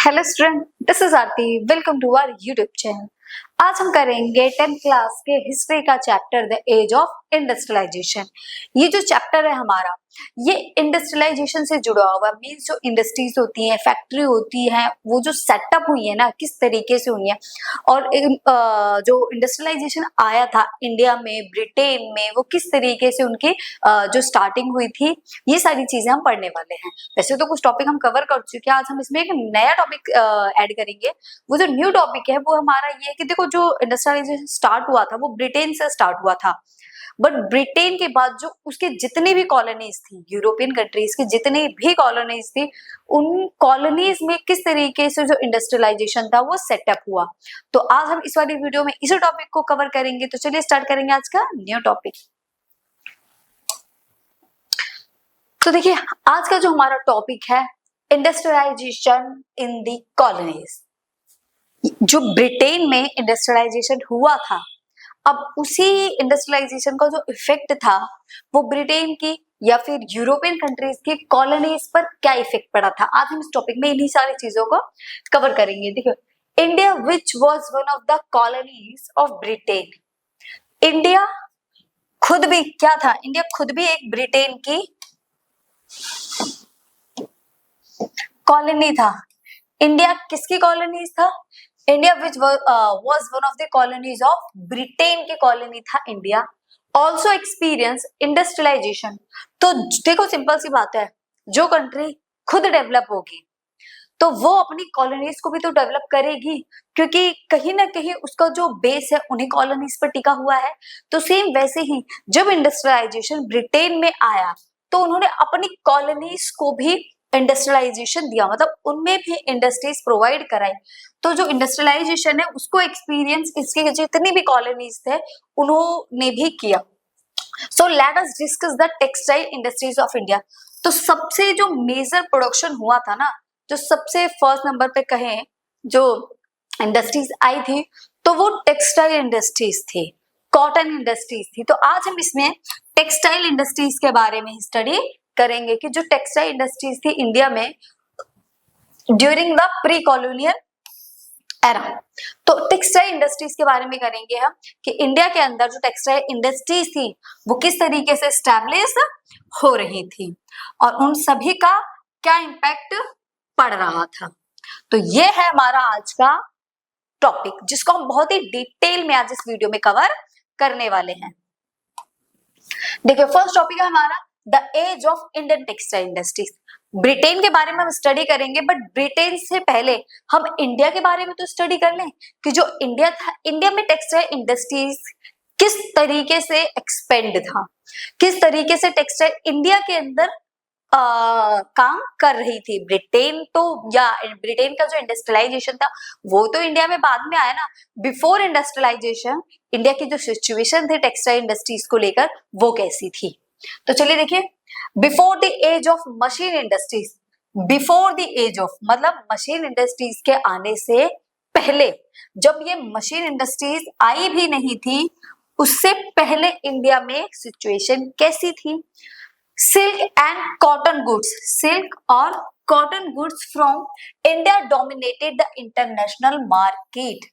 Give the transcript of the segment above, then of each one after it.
Hello student, this is Aarti. Welcome to our YouTube channel. आज हम करेंगे 10th क्लास के हिस्ट्री का chapter the age of industrialisation. ये जो चैप्टर है हमारा, ये इंडस्ट्रियलाइजेशन से जुड़ा हुआ। मीन्स जो इंडस्ट्रीज होती हैं, फैक्ट्री होती है, वो जो सेटअप हुई है ना, किस तरीके से हुई है, और जो इंडस्ट्रियलाइजेशन आया था इंडिया में, ब्रिटेन में, वो किस तरीके से उनकी जो स्टार्टिंग हुई थी, ये सारी चीजें हम पढ़ने वाले हैं। वैसे तो कुछ टॉपिक हम कवर कर चुके हैं, आज हम इसमें एक नया टॉपिक ऐड करेंगे। वो जो न्यू टॉपिक है वो हमारा ये है कि देखो, जो इंडस्ट्रियलाइजेशन स्टार्ट हुआ था वो ब्रिटेन से स्टार्ट हुआ था, बट ब्रिटेन के बाद जो उसके जितने भी कॉलोनीज थी, यूरोपियन कंट्रीज की जितनी भी कॉलोनीज थी, उन कॉलोनीज में किस तरीके से जो इंडस्ट्रियलाइजेशन था वो सेटअप हुआ। तो आज हम इस वाली वीडियो में इसी टॉपिक को कवर करेंगे। तो चलिए स्टार्ट करेंगे आज का न्यू टॉपिक। तो देखिए, आज का जो हमारा टॉपिक है इंडस्ट्रियलाइजेशन इन दी कॉलोनीज। जो ब्रिटेन में इंडस्ट्रियलाइजेशन हुआ था, अब उसी इंडस्ट्रियलाइजेशन का जो इफेक्ट था वो ब्रिटेन की या फिर यूरोपियन कंट्रीज की कॉलोनीज पर क्या इफेक्ट पड़ा था, आज हम इस टॉपिक में इन्हीं सारी चीजों को कवर करेंगे। देखो, India which was one of the colonies of Britain. India खुद भी क्या था? इंडिया खुद भी एक ब्रिटेन की कॉलोनी था। इंडिया किसकी कॉलोनीज था? India which was one of the colonies of Britain की कॉलोनी था इंडिया। Also experience industrialisation. तो देखो, सिंपल सी बात है, जो कंट्री खुद डेवलप होगी तो वो अपनी कॉलोनीज को भी तो डेवलप करेगी, क्योंकि कहीं ना कहीं उसका जो बेस है उन्हीं कॉलोनीज पर टिका हुआ है। तो सेम वैसे ही जब इंडस्ट्रियलाइजेशन ब्रिटेन में आया तो उन्होंने अपनी कॉलोनीज को भी इंडस्ट्रियलाइजेशन दिया, मतलब उनमें भी इंडस्ट्रीज प्रोवाइड कराई। तो जो इंडस्ट्रियलाइजेशन है उसको एक्सपीरियंस इसके जितनी भी कॉलोनीज थे उन्होंने भी किया। So let us discuss the textile industries of India. तो सबसे जो मेजर प्रोडक्शन हुआ था ना, जो सबसे फर्स्ट नंबर पे कहें जो इंडस्ट्रीज आई थी, तो वो टेक्सटाइल इंडस्ट्रीज थी, कॉटन इंडस्ट्रीज थी। तो आज हम इसमें टेक्सटाइल इंडस्ट्रीज के बारे में स्टडी करेंगे कि जो टेक्सटाइल इंडस्ट्रीज थी इंडिया में during the pre colonial era. तो टेक्सटाइल इंडस्ट्रीज के बारे में करेंगे हम कि इंडिया के अंदर जो टेक्सटाइल इंडस्ट्रीज थी वो किस तरीके से स्टैब्लिश हो रही थी और उन सभी का क्या इम्पैक्ट पड़ रहा था। तो ये है हमारा आज का टॉपिक, जिसको हम बहुत ही डिटेल में आज इस वीडियो में कवर करने वाले हैं। देखिए, फर्स्ट टॉपिक है हमारा the age of Indian textile industries. Britain के बारे में हम स्टडी करेंगे, बट ब्रिटेन से पहले हम इंडिया के बारे में तो स्टडी कर लें कि जो इंडिया था, इंडिया में टेक्सटाइल इंडस्ट्रीज किस तरीके से एक्सपेंड था, किस तरीके से टेक्सटाइल इंडिया के अंदर काम कर रही थी। ब्रिटेन तो, या ब्रिटेन का जो इंडस्ट्रियलाइजेशन था वो तो इंडिया में बाद में आया ना। बिफोर इंडस्ट्रियलाइजेशन इंडिया की जो सिचुएशन थी टेक्सटाइल इंडस्ट्रीज को लेकर वो कैसी थी। तो चलिए देखिए, before the age of machine industries. Before the age of मतलब मशीन इंडस्ट्रीज के आने से पहले, जब ये मशीन इंडस्ट्रीज आई भी नहीं थी, उससे पहले इंडिया में सिचुएशन कैसी थी? Silk and cotton goods, silk और cotton goods from India dominated the international market.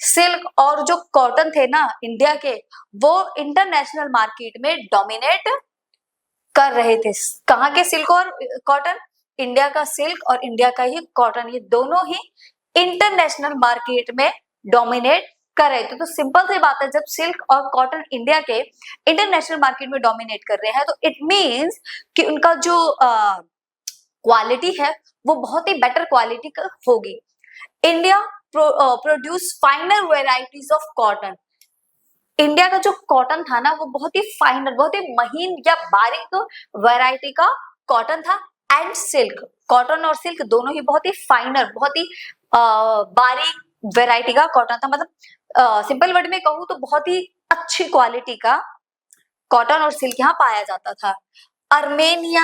Silk और जो कॉटन थे ना इंडिया के, वो इंटरनेशनल मार्केट में डोमिनेट कर रहे थे। कहाँ के सिल्क और कॉटन? इंडिया का सिल्क और इंडिया का ही कॉटन, ये दोनों ही इंटरनेशनल मार्केट में डोमिनेट कर रहे थे। तो सिंपल सी बात है, जब सिल्क और कॉटन इंडिया के इंटरनेशनल मार्केट में डोमिनेट कर रहे हैं तो इट मींस कि उनका जो क्वालिटी है वो बहुत ही बेटर क्वालिटी का होगी। India produce फाइनर varieties of cotton. India का जो कॉटन था ना वो बहुत ही फाइनर, बहुत ही महीन या बारीक वैरायटी का कॉटन था। एंड सिल्क, कॉटन और सिल्क दोनों ही बहुत ही फाइनर, बहुत ही बारीक वैरायटी का कॉटन था। मतलब सिंपल वर्ड में कहूँ तो बहुत ही अच्छी क्वालिटी का कॉटन और सिल्क यहाँ पाया जाता था। Armenia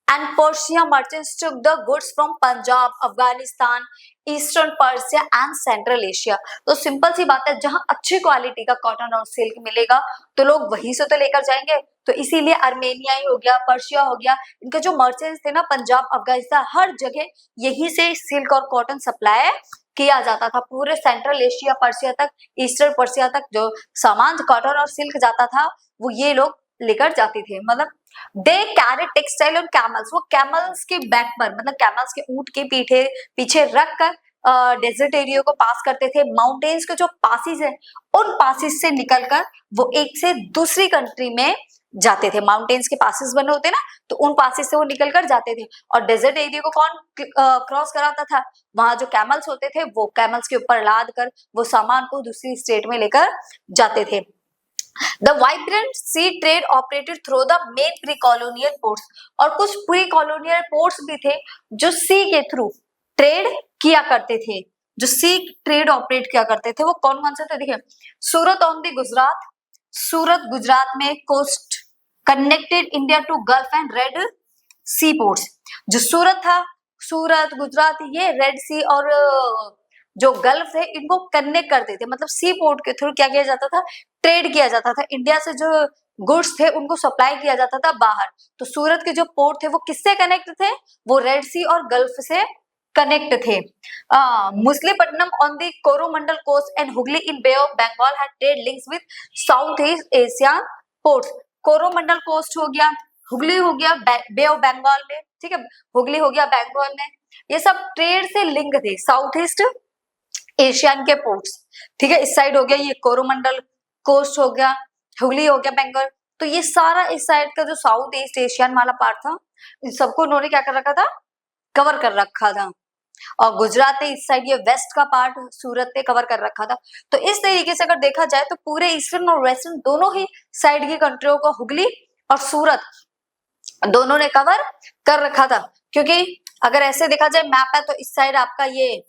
and Persia merchants took the goods from Punjab, Afghanistan, eastern Persia and central Asia. तो सिंपल सी बात है, जहां अच्छी क्वालिटी का कॉटन और सिल्क मिलेगा तो लोग वहीं से तो लेकर जाएंगे। तो इसीलिए अर्मेनिया ही हो गया, पर्शिया हो गया, इनके जो मर्चेंट्स थे ना, पंजाब, अफगानिस्तान, हर जगह यही से सिल्क और कॉटन सप्लाई किया जाता था। पूरे सेंट्रल एशिया, पर्शिया तक, ईस्टर्न पर्शिया तक जो सामान कॉटन और सिल्क जाता था वो ये लोग लेकर जाते थे। मतलब दे कैरी टेक्सटाइल और कैमल्स, वो कैमल्स के बैक पर, मतलब कैमल्स के ऊंट के पीछे रख कर डेजर्ट एरिया को पास करते थे। माउंटेन्स के जो पासिस है उन पासिस से निकलकर वो एक से दूसरी कंट्री में जाते थे। माउंटेन्स के पासिस बने होते ना, तो उन पासिस से वो निकल कर जाते थे। और डेजर्ट एरिया को कौन क्रॉस कराता था? वहां जो कैमल्स होते थे, वो कैमल्स के ऊपर लाद कर वो सामान को दूसरी स्टेट में लेकर जाते थे। The vibrant sea trade operated through the main pre-colonial ports, और कुछ pre-colonial ports भी थे जो सी के थ्रू ट्रेड किया करते थे, जो सी ट्रेड ऑपरेट किया करते थे। वो कौन कौन से थे? देखिए, सूरत ऑन द गुजरात, सूरत गुजरात में coast connected India to gulf and Red Sea ports. जो सूरत था, सूरत, गुजरात, ये रेड सी और जो गल्फ थे इनको कनेक्ट करते थे। मतलब सी पोर्ट के थ्रू क्या किया जाता था? ट्रेड किया जाता था। इंडिया से जो गुड्स थे उनको सप्लाई किया जाता था बाहर। तो सूरत के जो पोर्ट थे वो किससे कनेक्ट थे? वो रेड सी और गल्फ से कनेक्ट थे। Masulipatnam on the Coromandel coast and Hugli in bay of Bengal had trade links with south east Asian ports. Coromandel coast हो गया, हुगली हो गया बे ऑफ बंगाल में, ठीक है, हुगली हो गया बंगाल में, ये सब ट्रेड से लिंक थे साउथ ईस्ट एशियन के पोर्ट्स, ठीक है। इस साइड हो गया ये कोरोमंडल कोस्ट हो गया, हुगली हो गया बंगाल। तो ये सारा इस साइड का जो साउथ ईस्ट एशियन वाला पार्ट था, इन सबको उन्होंने क्या कर रखा था? कवर कर रखा था। और गुजरात ने इस साइड, ये वेस्ट का पार्ट सूरत ने कवर कर रखा था। तो इस तरीके से अगर देखा जाए तो पूरे ईस्टर्न और वेस्टर्न दोनों ही साइड की कंट्रियों को हुगली और सूरत दोनों ने कवर कर रखा था। क्योंकि अगर ऐसे देखा जाए मैप है तो इस साइड आपका ये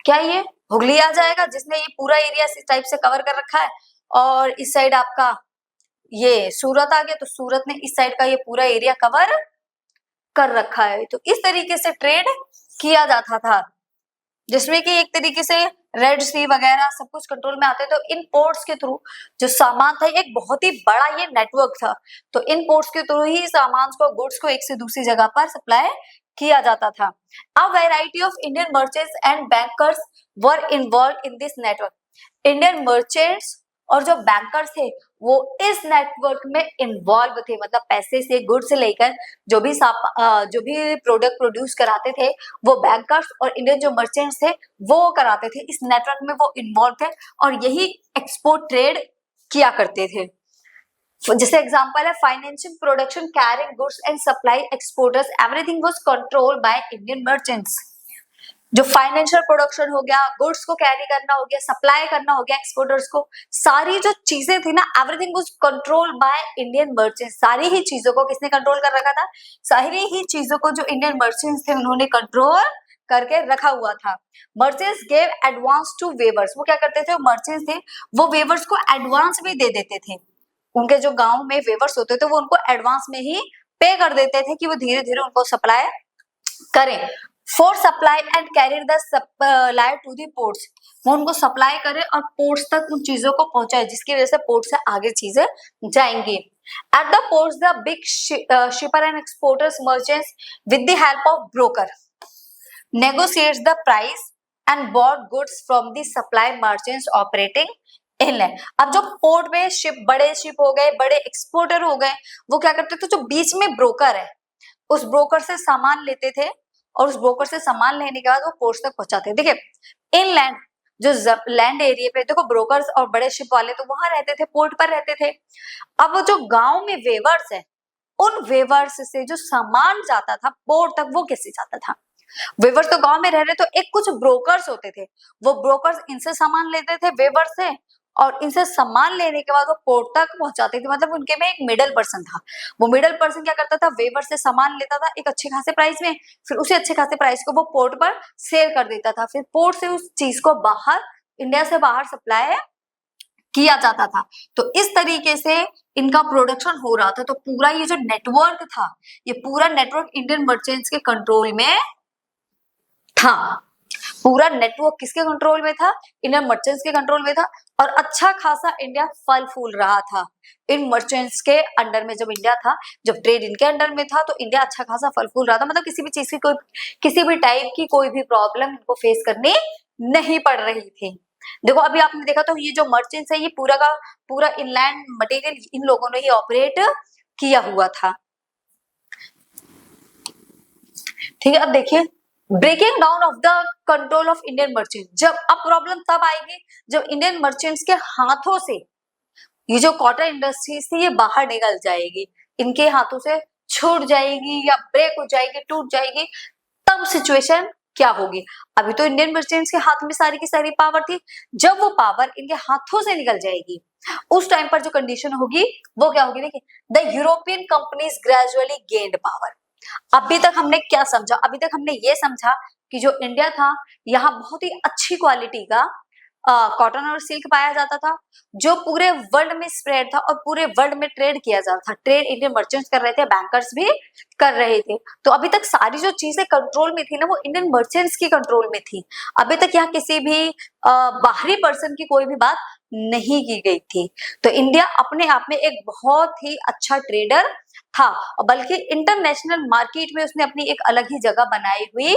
क्या, ये हुगली आ जाएगा जिसने ये पूरा एरिया इस टाइप से कवर कर रखा है, और इस साइड आपका ये सूरत आ गया, तो सूरत ने इस साइड का ये पूरा एरिया कवर कर रखा है। तो इस तरीके से ट्रेड किया जाता था, जिसमें कि एक तरीके से रेड सी वगैरह सब कुछ कंट्रोल में आते। तो इन पोर्ट्स के थ्रू जो सामान था, एक बहुत ही बड़ा ये नेटवर्क था। तो इन पोर्ट्स के थ्रू ही सामान को, गुड्स को एक से दूसरी जगह पर सप्लाई किया जाता था। A variety of Indian merchants and bankers were involved in this network. Indian merchants और जो बैंकर्स थे वो इस नेटवर्क में इन्वॉल्व थे। मतलब पैसे से, गुड से लेकर जो भी प्रोडक्ट प्रोड्यूस कराते थे वो बैंकर्स और इंडियन जो मर्चेंट्स थे वो कराते थे। इस नेटवर्क में वो इन्वॉल्व थे और यही एक्सपोर्ट ट्रेड किया करते थे। जैसे एग्जांपल है financial production, carrying goods and supply exporters, everything was controlled by Indian merchants. जो फाइनेंशियल प्रोडक्शन हो गया, गुड्स को कैरी करना हो गया, सप्लाई करना हो गया एक्सपोर्टर्स को, सारी जो चीजें थी ना, everything was controlled by Indian merchants. सारी ही चीजों को किसने कंट्रोल कर रखा था? सारी ही चीजों को जो इंडियन मर्चेंट्स थे उन्होंने कंट्रोल करके रखा हुआ था। Merchants gave advance to weavers, वो क्या करते थे? मर्चेंट्स थे वो वेवर्स को एडवांस भी दे देते थे। उनके जो गांव में वेवर्स होते थे वो उनको एडवांस में ही पे कर देते थे कि वो धीरे धीरे उनको सप्लाई करें। For supply and carry the supply to the ports, वो उनको सप्लाई करे और पोर्ट्स तक उन चीजों को पहुंचाए, जिसकी वजह से पोर्ट से आगे चीजें जाएंगी। At the ports the big शिपर and exporters merchants with the help of broker negotiates the price and bought goods from the supply merchants operating inland। अब जो पोर्ट में शिप, बड़े शिप हो गए, बड़े एक्सपोर्टर हो गए, वो क्या करते थे? जो बीच में ब्रोकर है उस ब्रोकर से सामान लेते थे और उस ब्रोकर से सामान लेने के बाद वो पोर्ट तक पहुंचाते। देखिए इनलैंड जो लैंड एरिया पे देखो ब्रोकर्स और बड़े शिप वाले तो वहां रहते थे, पोर्ट पर रहते थे। अब जो गांव में वेवर्स है, उन वेवर्स से जो सामान जाता था पोर्ट तक वो कैसे जाता था? वेवर्स तो गांव में रह रहे, तो एक कुछ ब्रोकर्स होते थे, वो ब्रोकर्स इनसे सामान लेते थे वेवर्स से, और इनसे सामान लेने के बाद वो पोर्ट तक पहुंचाते थे। मतलब उनके में एक मिडल पर्सन था। वो मिडल पर्सन क्या करता था? वेवर से सामान लेता था एक अच्छे खासे प्राइस में, फिर उसी अच्छे खासे प्राइस को वो पोर्ट पर सेल कर देता था। फिर पोर्ट से उस चीज को बाहर, इंडिया से बाहर सप्लाई किया जाता था। तो इस तरीके से इनका प्रोडक्शन हो रहा था। तो पूरा ये जो नेटवर्क था, ये पूरा नेटवर्क इंडियन मर्चेंट्स के कंट्रोल में था। पूरा नेटवर्क किसके कंट्रोल में था? इंडियन मर्चेंट्स के कंट्रोल में था, और अच्छा खासा इंडिया फल फूल रहा था इन मर्चेंट्स के अंडर में। जब इंडिया था, जब ट्रेड इनके अंडर में था, तो इंडिया अच्छा खासा फल फूल रहा था, मतलब किसी भी चीज की, कोई किसी भी टाइप की कोई भी प्रॉब्लम इनको फेस करनी नहीं पड़ रही थी। देखो अभी आपने देखा, तो ये जो मर्चेंट्स है, ये पूरा का पूरा इनलैंड मटेरियल इन लोगों ने ही ऑपरेट किया हुआ था। ठीक है, अब देखिए, breaking down of the control of Indian merchant. जब अब प्रॉब्लम तब आएगी जब इंडियन मर्चेंट्स के हाथों से ये जो कॉटन इंडस्ट्रीज थी ये बाहर निकल जाएगी, इनके हाथों से छूट जाएगी या ब्रेक हो जाएगी, टूट जाएगी, तब सिचुएशन क्या होगी? अभी तो इंडियन मर्चेंट्स के हाथ में सारी की सारी पावर थी, जब वो पावर इनके हाथों से निकल जाएगी, उस टाइम पर जो कंडीशन होगी वो क्या होगी? देखिए, the European companies gradually gained power. अभी तक हमने क्या समझा? अभी तक हमने ये समझा कि जो इंडिया था, यहाँ बहुत ही अच्छी क्वालिटी का कॉटन और सिल्क पाया जाता था, जो पूरे वर्ल्ड में स्प्रेड था और पूरे वर्ल्ड में ट्रेड किया जाता था। ट्रेड इंडियन मर्चेंट्स कर रहे थे, बैंकर्स भी कर रहे थे। तो अभी तक सारी जो चीजें कंट्रोल में थी ना, वो इंडियन मर्चेंट्स की कंट्रोल में थी। अभी तक यहाँ किसी भी बाहरी पर्सन की कोई भी बात नहीं की गई थी। तो इंडिया अपने आप में एक बहुत ही अच्छा ट्रेडर था, बल्कि इंटरनेशनल मार्केट में उसने अपनी एक अलग ही जगह बनाई हुई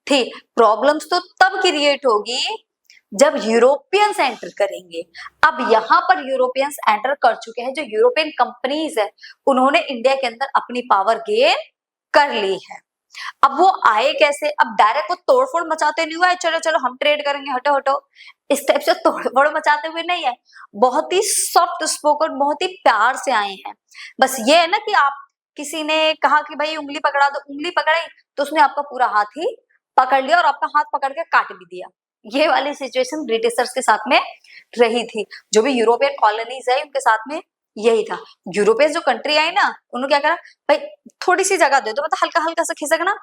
थी। प्रॉब्लम्स तो तब क्रिएट होगी जब यूरोपियंस एंटर करेंगे। अब यहाँ पर यूरोपियंस एंटर कर चुके हैं, जो यूरोपियन कंपनीज है उन्होंने इंडिया के अंदर अपनी पावर गेन कर ली है। अब वो आए कैसे? अब डायरेक्ट वो तोड़फोड़ मचाते नहीं हुआ है, चलो चलो हम ट्रेड करेंगे, हटो हटो, इस टाइप से तोड़फोड़ मचाते हुए नहीं है। बहुत ही सॉफ्ट स्पोकन, बहुत ही प्यार से आए हैं। बस ये है ना कि आप किसी ने कहा कि भाई उंगली पकड़ा दो, उंगली पकड़ाई तो उसने आपका पूरा हाथ ही पकड़ लिया और आपका हाथ पकड़ के काट भी दिया। ये वाली सिचुएशन ब्रिटिशर्स के साथ में रही थी। जो भी यूरोपियन कॉलोनीज है उनके साथ में यही था। यूरोपियन जो कंट्री आई ना, उन्होंने क्या करा, भाई थोड़ी सी जगह दे दो, मतलब हल्का हल्का सा खिसकना,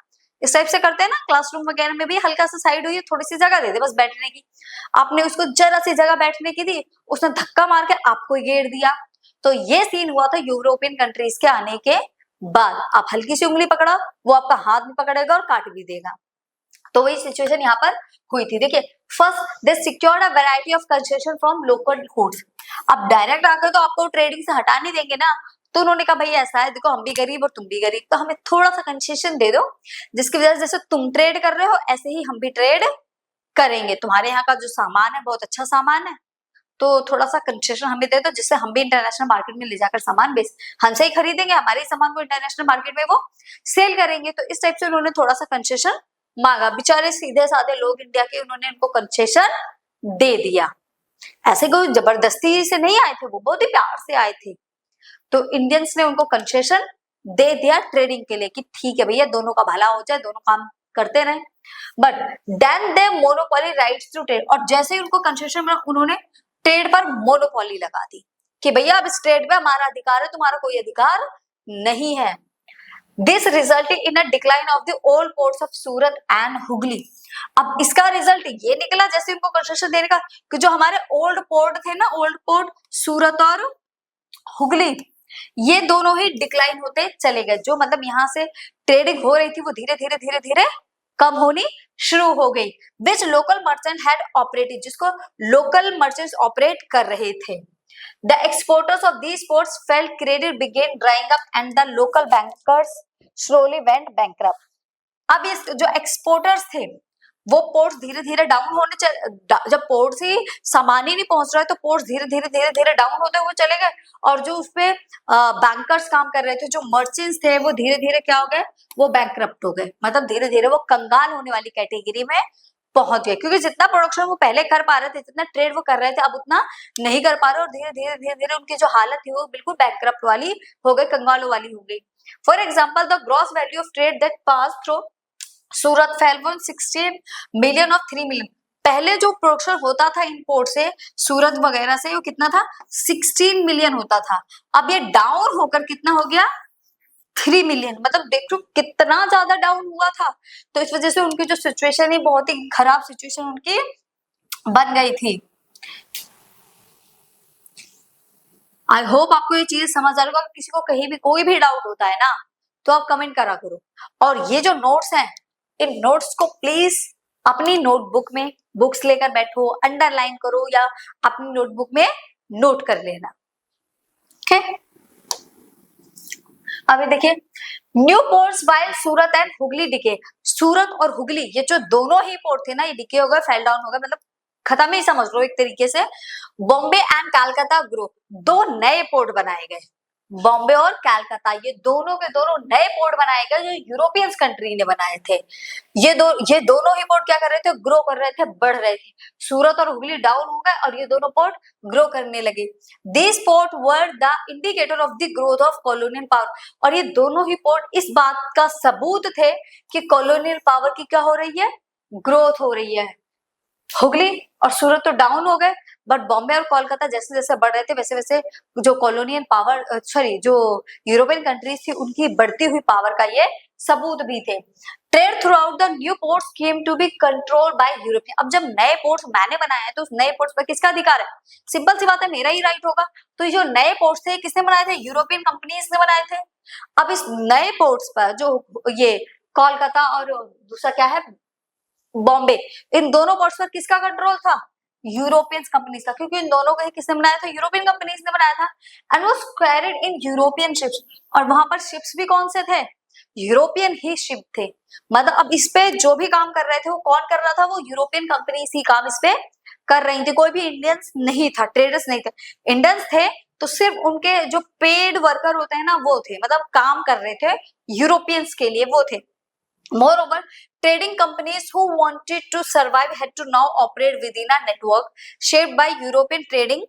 इस टाइप से करते हैं ना क्लासरूम वगैरह में भी, हल्का सा साइड हुई, थोड़ी सी जगह दे दे बस बैठने की। आपने उसको जरा सी जगह बैठने की दी, उसने धक्का मार के आपको घेर दिया। तो ये सीन हुआ था यूरोपियन कंट्रीज के आने के बाद। आप हल्की सी उंगली पकड़ा, वो आपका हाथ भी पकड़ेगा और काट भी देगा। तो वही सिचुएशन यहाँ पर हुई थी। देखिए, first they secured a variety of concession from local hoods. अब डायरेक्ट आकर तो आपको ट्रेडिंग से हटा नहीं देंगे ना, तो उन्होंने कहा भाई ऐसा है, देखो हम भी गरीब और तुम भी गरीब, तो हमें थोड़ा सा कंसेशन दे दो, जिसकी वजह से जैसे तुम ट्रेड कर रहे हो ऐसे ही हम भी ट्रेड करेंगे। तुम्हारे यहाँ का जो सामान है बहुत अच्छा सामान है, तो थोड़ा सा कंसेशन हमें दे दो, जिससे हम भी इंटरनेशनल मार्केट में ले जाकर सामान बेच, हमसे ही खरीदेंगे, हमारे ही सामान को इंटरनेशनल मार्केट में वो सेल करेंगे। तो इस टाइप से उन्होंने थोड़ा सा कंसेशन मांगा। बेचारे सीधे साधे लोग इंडिया के, उन्होंने उनको कंसेशन दे दिया। ऐसे कोई जबरदस्ती से नहीं आए थे, वो बहुत ही प्यार से आए थे। तो इंडियंस ने उनको कंसेशन दे दिया ट्रेडिंग के लिए कि ठीक है भैया, दोनों का भला हो जाए, दोनों काम करते रहे। But then they monopoly rights to trade. और जैसे ही उनको कंसेशन मिला, उन्होंने ट्रेड पर मोनोपोली लगा दी कि भैया अब इस ट्रेड में हमारा अधिकार है, तुम्हारा कोई अधिकार नहीं है। This resulted in a decline of the old ports of Surat and Hooghly. अब इसका रिजल्ट ये निकला, जैसे उनको कंस्ट्रक्शन देने का, कि जो हमारे ओल्ड पोर्ट थे ना, ओल्ड पोर्ट सूरत और हुगली, ये दोनों ही डिक्लाइन होते चले गए। जो मतलब यहाँ से ट्रेडिंग हो रही थी वो धीरे धीरे धीरे धीरे कम होनी शुरू हो गई। विच लोकल मर्चेंट हैड ऑपरेटेड, जिसको लोकल मर्चेंट्स ऑपरेट कर रहे थे। The exporters of these ports felt credit began drying up and the local bankers slowly went bankrupt। अब ये जो एक्सपोर्टर्स थे वो पोर्ट्स धीरे धीरे डाउन होने जब पोर्ट से सामान ही नहीं पहुंच रहा है तो पोर्ट्स धीरे धीरे धीरे धीरे डाउन होते हुए चले गए। और जो उसपे बैंकर्स काम कर रहे थे, जो मर्चेंट्स थे, वो धीरे धीरे क्या हो गए, वो बैंकरप्ट हो गए, मतलब धीरे धीरे वो कंगाल होने वाली कैटेगरी में पहुंच गए। क्योंकि जितना प्रोडक्शन वो पहले कर पा रहे थे, जितना ट्रेड वो कर रहे थे, अब उतना नहीं कर पा रहे, और धीरे धीरे धीरे धीरे उनकी जो हालत थी वो बिल्कुल बैंकरप्ट वाली हो गई, कंगालों वाली हो गई। For example, the gross value of trade that pass through Surat fell from 16 million of 3 million. पहले जो प्रोडक्शन होता था इंपोर्ट से, सूरत वगैरह से, वो कितना था, 16 मिलियन होता था। अब ये डाउन होकर कितना हो गया, 3 मिलियन। मतलब देखो कितना ज्यादा डाउन हुआ था। तो इस वजह से उनकी जो सिचुएशन है, बहुत ही खराब सिचुएशन उनकी बन गई थी। आई होप आपको ये चीज समझ आ रही होगा। किसी को कहीं भी कोई भी डाउट होता है ना, तो आप कमेंट करा करो। और ये जो नोट्स हैं, इन नोट्स को प्लीज अपनी नोटबुक में बुक्स लेकर बैठो, अंडरलाइन करो या अपनी नोटबुक में नोट कर लेना। ठीक, अभी देखिए, new ports while Surat and Hugli decay. Surat और हुगली ये जो दोनों ही पोर्ट थे ना, ये डिके हो गए, फेल डाउन हो गए, मतलब खत्म ही समझ लो एक तरीके से। बॉम्बे एंड कलकत्ता ग्रो, दो नए पोर्ट बनाए गए। बॉम्बे और कलकत्ता ये दोनों के दोनों नए पोर्ट बनाए गए जो यूरोपियन कंट्री ने बनाए थे। ये दोनों ही पोर्ट क्या कर रहे थे, ग्रो कर रहे थे, बढ़ रहे थे। सूरत और हुगली डाउन हो गए और ये दोनों पोर्ट ग्रो करने लगे। This port were the indicator of the growth of colonial power, और ये दोनों ही पोर्ट इस बात का सबूत थे कि कॉलोनियल पावर की क्या हो रही है, ग्रोथ हो रही है। हुगली और सूरत तो डाउन हो गए, बट बॉम्बे और कोलकाता जैसे जैसे बढ़ रहे थे वैसे वैसे जो कॉलोनियल पावर जो यूरोपियन कंट्रीज थी उनकी बढ़ती हुई पावर का ये सबूत भी थे। Trade throughout the new ports came to be controlled by European. अब जब नए पोर्ट्स मैंने बनाए हैं तो उस नए पोर्ट्स पर किसका अधिकार है, सिंपल सी बात है, मेरा ही राइट होगा। तो ये जो नए पोर्ट्स थे किसने बनाए थे, यूरोपियन कंपनीज ने बनाए थे। अब इस नए पोर्ट्स पर जो ये कोलकाता और दूसरा क्या है बॉम्बे, इन दोनों पोर्ट्स पर किसका कंट्रोल था, यूरोपियन कंपनीज का, क्योंकि इन दोनों को ही किसने बनाया था, यूरोपियन कंपनीज ने बनाया था। And was carried in European ships, और वहां पर शिप्स भी कौन से थे, यूरोपियन ही शिप थे। मतलब अब इस पे जो भी काम कर रहे थे वो कौन कर रहा था, वो यूरोपियन कंपनीज ही काम इस पे कर रही थी, कोई भी इंडियंस नहीं था, ट्रेडर्स नहीं थे। इंडियंस थे तो सिर्फ उनके जो पेड वर्कर होते हैं ना वो थे, मतलब काम कर रहे थे यूरोपियंस के लिए वो थे। Moreover, trading companies who wanted to survive had to now operate within a network shaped by European trading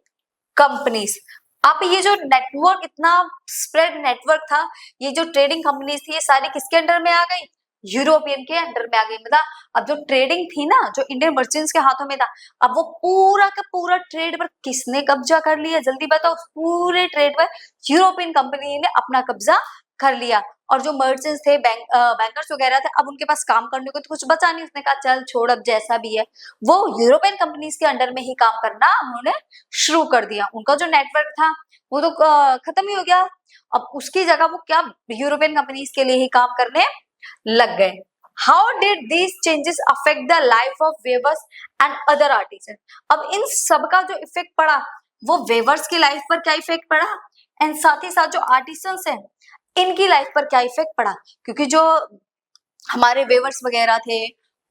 companies. अब ये जो नेटवर्क इतना स्प्रेड नेटवर्क था, ये जो ट्रेडिंग कंपनीज थी ये सारी किसके अंडर में आ गई, यूरोपियन के अंडर में आ गई। मतलब अब जो ट्रेडिंग थी ना, जो इंडियन मर्चेंट्स के हाथों में था, अब वो पूरा का पूरा ट्रेड पर किसने कब्जा कर लिया, जल्दी बताओ, पूरे ट्रेड पर यूरोपियन कंपनी ने अपना कब्जा कर लिया। और जो मर्चेंट्स थे, बैंकर्स वगैरह थे, अब उनके पास काम करने को तो कुछ बचा नहीं, उसने कहा चल छोड़, अब जैसा भी है, वो यूरोपियन कंपनीज के अंडर में ही काम करना उन्होंने शुरू कर दिया। उनका जो नेटवर्क था वो तो खत्म ही हो गया, अब उसकी जगह वो क्या यूरोपियन कंपनीज के लिए ही काम करने लग गए। How did these changes affect the life of weavers and other artisan. अब इन सब का जो इफेक्ट पड़ा वो वेवर्स की लाइफ पर क्या इफेक्ट पड़ा, एंड साथ ही साथ जो आर्टिसंस हैं इनकी लाइफ पर क्या इफेक्ट पड़ा, क्योंकि जो हमारे वेवर्स वगैरह थे,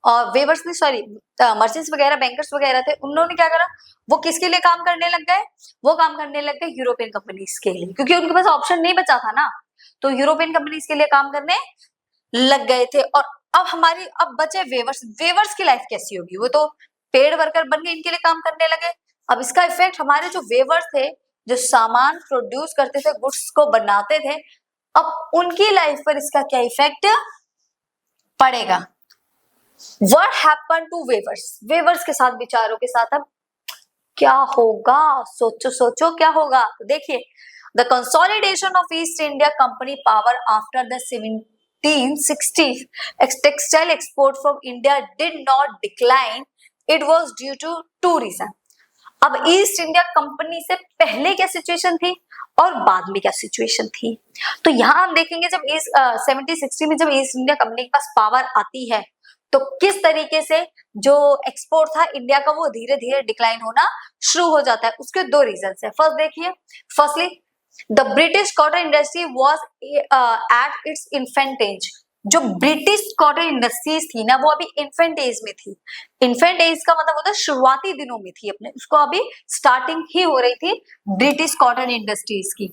और वेवर्स नहीं सॉरी मर्चेंट्स वगैरह, बैंकर्स वगैरह थे, उन्होंने क्या करा, वो किसके लिए काम करने लग गए, वो काम करने लग गए यूरोपियन कंपनीज के लिए, क्योंकि उनके पास ऑप्शन नहीं बचा था ना, तो यूरोपियन कंपनीज के लिए काम करने लग गए थे। और अब बचे वेवर्स, वेवर्स की लाइफ कैसी होगी, वो तो पेड वर्कर बन गए, इनके लिए काम करने लगे। अब इसका इफेक्ट हमारे जो वेवर्स थे, जो सामान प्रोड्यूस करते थे, गुड्स को बनाते थे, अब उनकी लाइफ पर इसका क्या इफेक्ट पड़ेगा। What happened to weavers, weavers के साथ, बेचारों के साथ अब क्या होगा, सोचो सोचो क्या होगा। तो देखिए, the consolidation of East India Company power after the 1760 textile export from India did not decline, it was due to two reason. अब ईस्ट इंडिया कंपनी से पहले क्या सिचुएशन थी और बाद में क्या सिचुएशन थी, तो यहाँ हम देखेंगे जब 1760 में जब ईस्ट इंडिया कंपनी के पास पावर आती है तो किस तरीके से जो एक्सपोर्ट था इंडिया का वो धीरे धीरे डिक्लाइन होना शुरू हो जाता है। उसके दो रीजन है। फर्स्ट देखिए, firstly the British cotton industry was at its infant age. जो ब्रिटिश कॉटन इंडस्ट्रीज थी ना वो अभी इन्फेंट एज में थी। इन्फेंट एज का मतलब होता है शुरुआती दिनों में थी अपने, उसको अभी स्टार्टिंग ही हो रही थी ब्रिटिश कॉटन इंडस्ट्रीज की।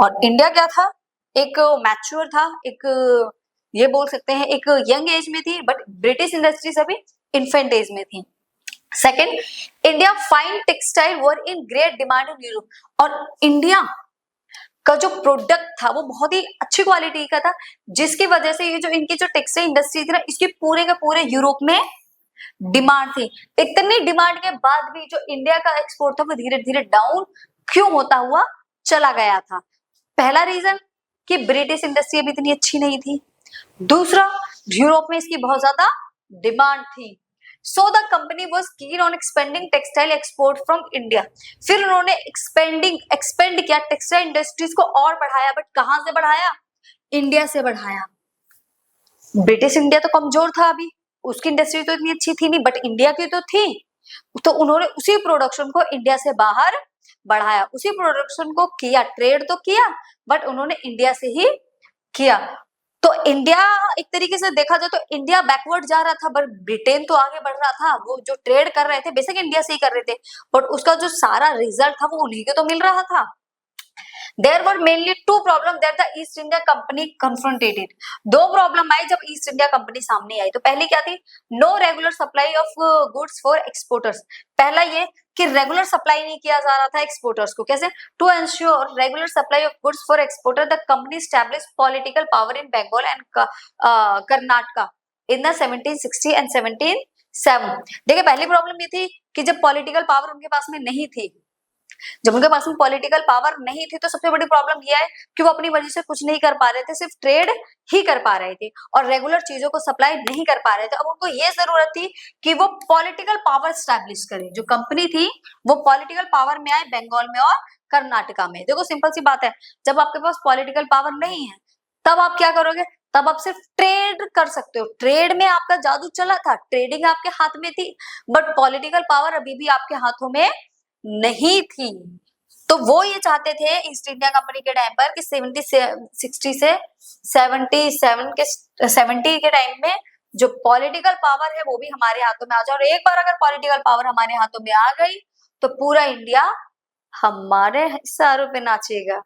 और इंडिया क्या था, एक मैच्योर था, एक ये बोल सकते हैं एक यंग एज में थी, बट ब्रिटिश इंडस्ट्रीज अभी इन्फेंट एज में थी। Second, India fine textile were in great demand in Europe. और इंडिया का जो प्रोडक्ट था वो बहुत ही अच्छी क्वालिटी का था, जिसकी वजह से ये जो इनकी जो टेक्सटाइल इंडस्ट्री थी ना, इसके पूरे के पूरे यूरोप में डिमांड थी। इतनी डिमांड के बाद भी जो इंडिया का एक्सपोर्ट था वो धीरे धीरे डाउन क्यों होता हुआ चला गया था। पहला रीजन कि ब्रिटिश इंडस्ट्री अभी इतनी अच्छी नहीं थी, दूसरा यूरोप में इसकी बहुत ज्यादा डिमांड थी। So the company was keen on expanding textile export from India. फिर उन्होंने एक्सपेंड किया टेक्सटाइल इंडस्ट्रीज को और बढ़ाया, बट कहां से बढ़ाया, इंडिया से बढ़ाया। ब्रिटिश इंडिया तो कमजोर था अभी, उसकी इंडस्ट्री तो इतनी अच्छी थी नहीं, बट इंडिया की तो थी। तो उन्होंने उसी प्रोडक्शन को इंडिया से बाहर बढ़ाया, उसी प्रोडक्शन को किया, ट्रेड तो किया बट उन्होंने इंडिया से ही किया। तो इंडिया एक तरीके से देखा जाए तो इंडिया बैकवर्ड जा रहा था, बट ब्रिटेन तो आगे बढ़ रहा था। वो जो ट्रेड कर रहे थे बेसिक इंडिया से ही कर रहे थे, बट उसका जो सारा रिजल्ट था वो उन्हीं को तो मिल रहा था। There were mainly two problems that the East India Company confronted. दो प्रॉब्लम आई जब ईस्ट इंडिया कंपनी सामने आई। तो पहली क्या थी? No regular supply of goods for exporters. पहला ये कि रेगुलर सप्लाई नहीं किया जा रहा था एक्सपोर्टर्स को। कैसे? To ensure regular supply of goods for exporter the company established political power in Bengal and Karnataka in the 1760 and 1707। देखिए पहली प्रॉब्लम ये थी कि जब पॉलिटिकल पावर उनके पास में नहीं थी, जब उनके पास में पॉलिटिकल पावर नहीं थी, तो सबसे बड़ी प्रॉब्लम यह है कि वो अपनी मर्जी से कुछ नहीं कर पा रहे थे, सिर्फ ट्रेड ही कर पा रहे थे और रेगुलर चीजों को सप्लाई नहीं कर पा रहे थे। अब उनको ये जरूरत थी कि वो पॉलिटिकल पावर स्टैब्लिश करें। जो कंपनी थी वो पॉलिटिकल पावर में आए बंगाल में और कर्नाटका में। देखो सिंपल सी बात है, जब आपके पास पॉलिटिकल पावर नहीं है तब आप क्या करोगे? तब आप सिर्फ ट्रेड कर सकते हो। ट्रेड में आपका जादू चला था, ट्रेडिंग आपके हाथ में थी, बट पॉलिटिकल पावर अभी भी आपके हाथों में नहीं थी। तो वो ये चाहते थे ईस्ट इंडिया कंपनी के टाइम पर कि 60 से 70 के टाइम में जो पॉलिटिकल पावर है वो भी हमारे हाथों में आ जाए। और एक बार अगर पॉलिटिकल पावर हमारे हाथों में आ गई तो पूरा इंडिया हमारे इशारों पे नाचेगा।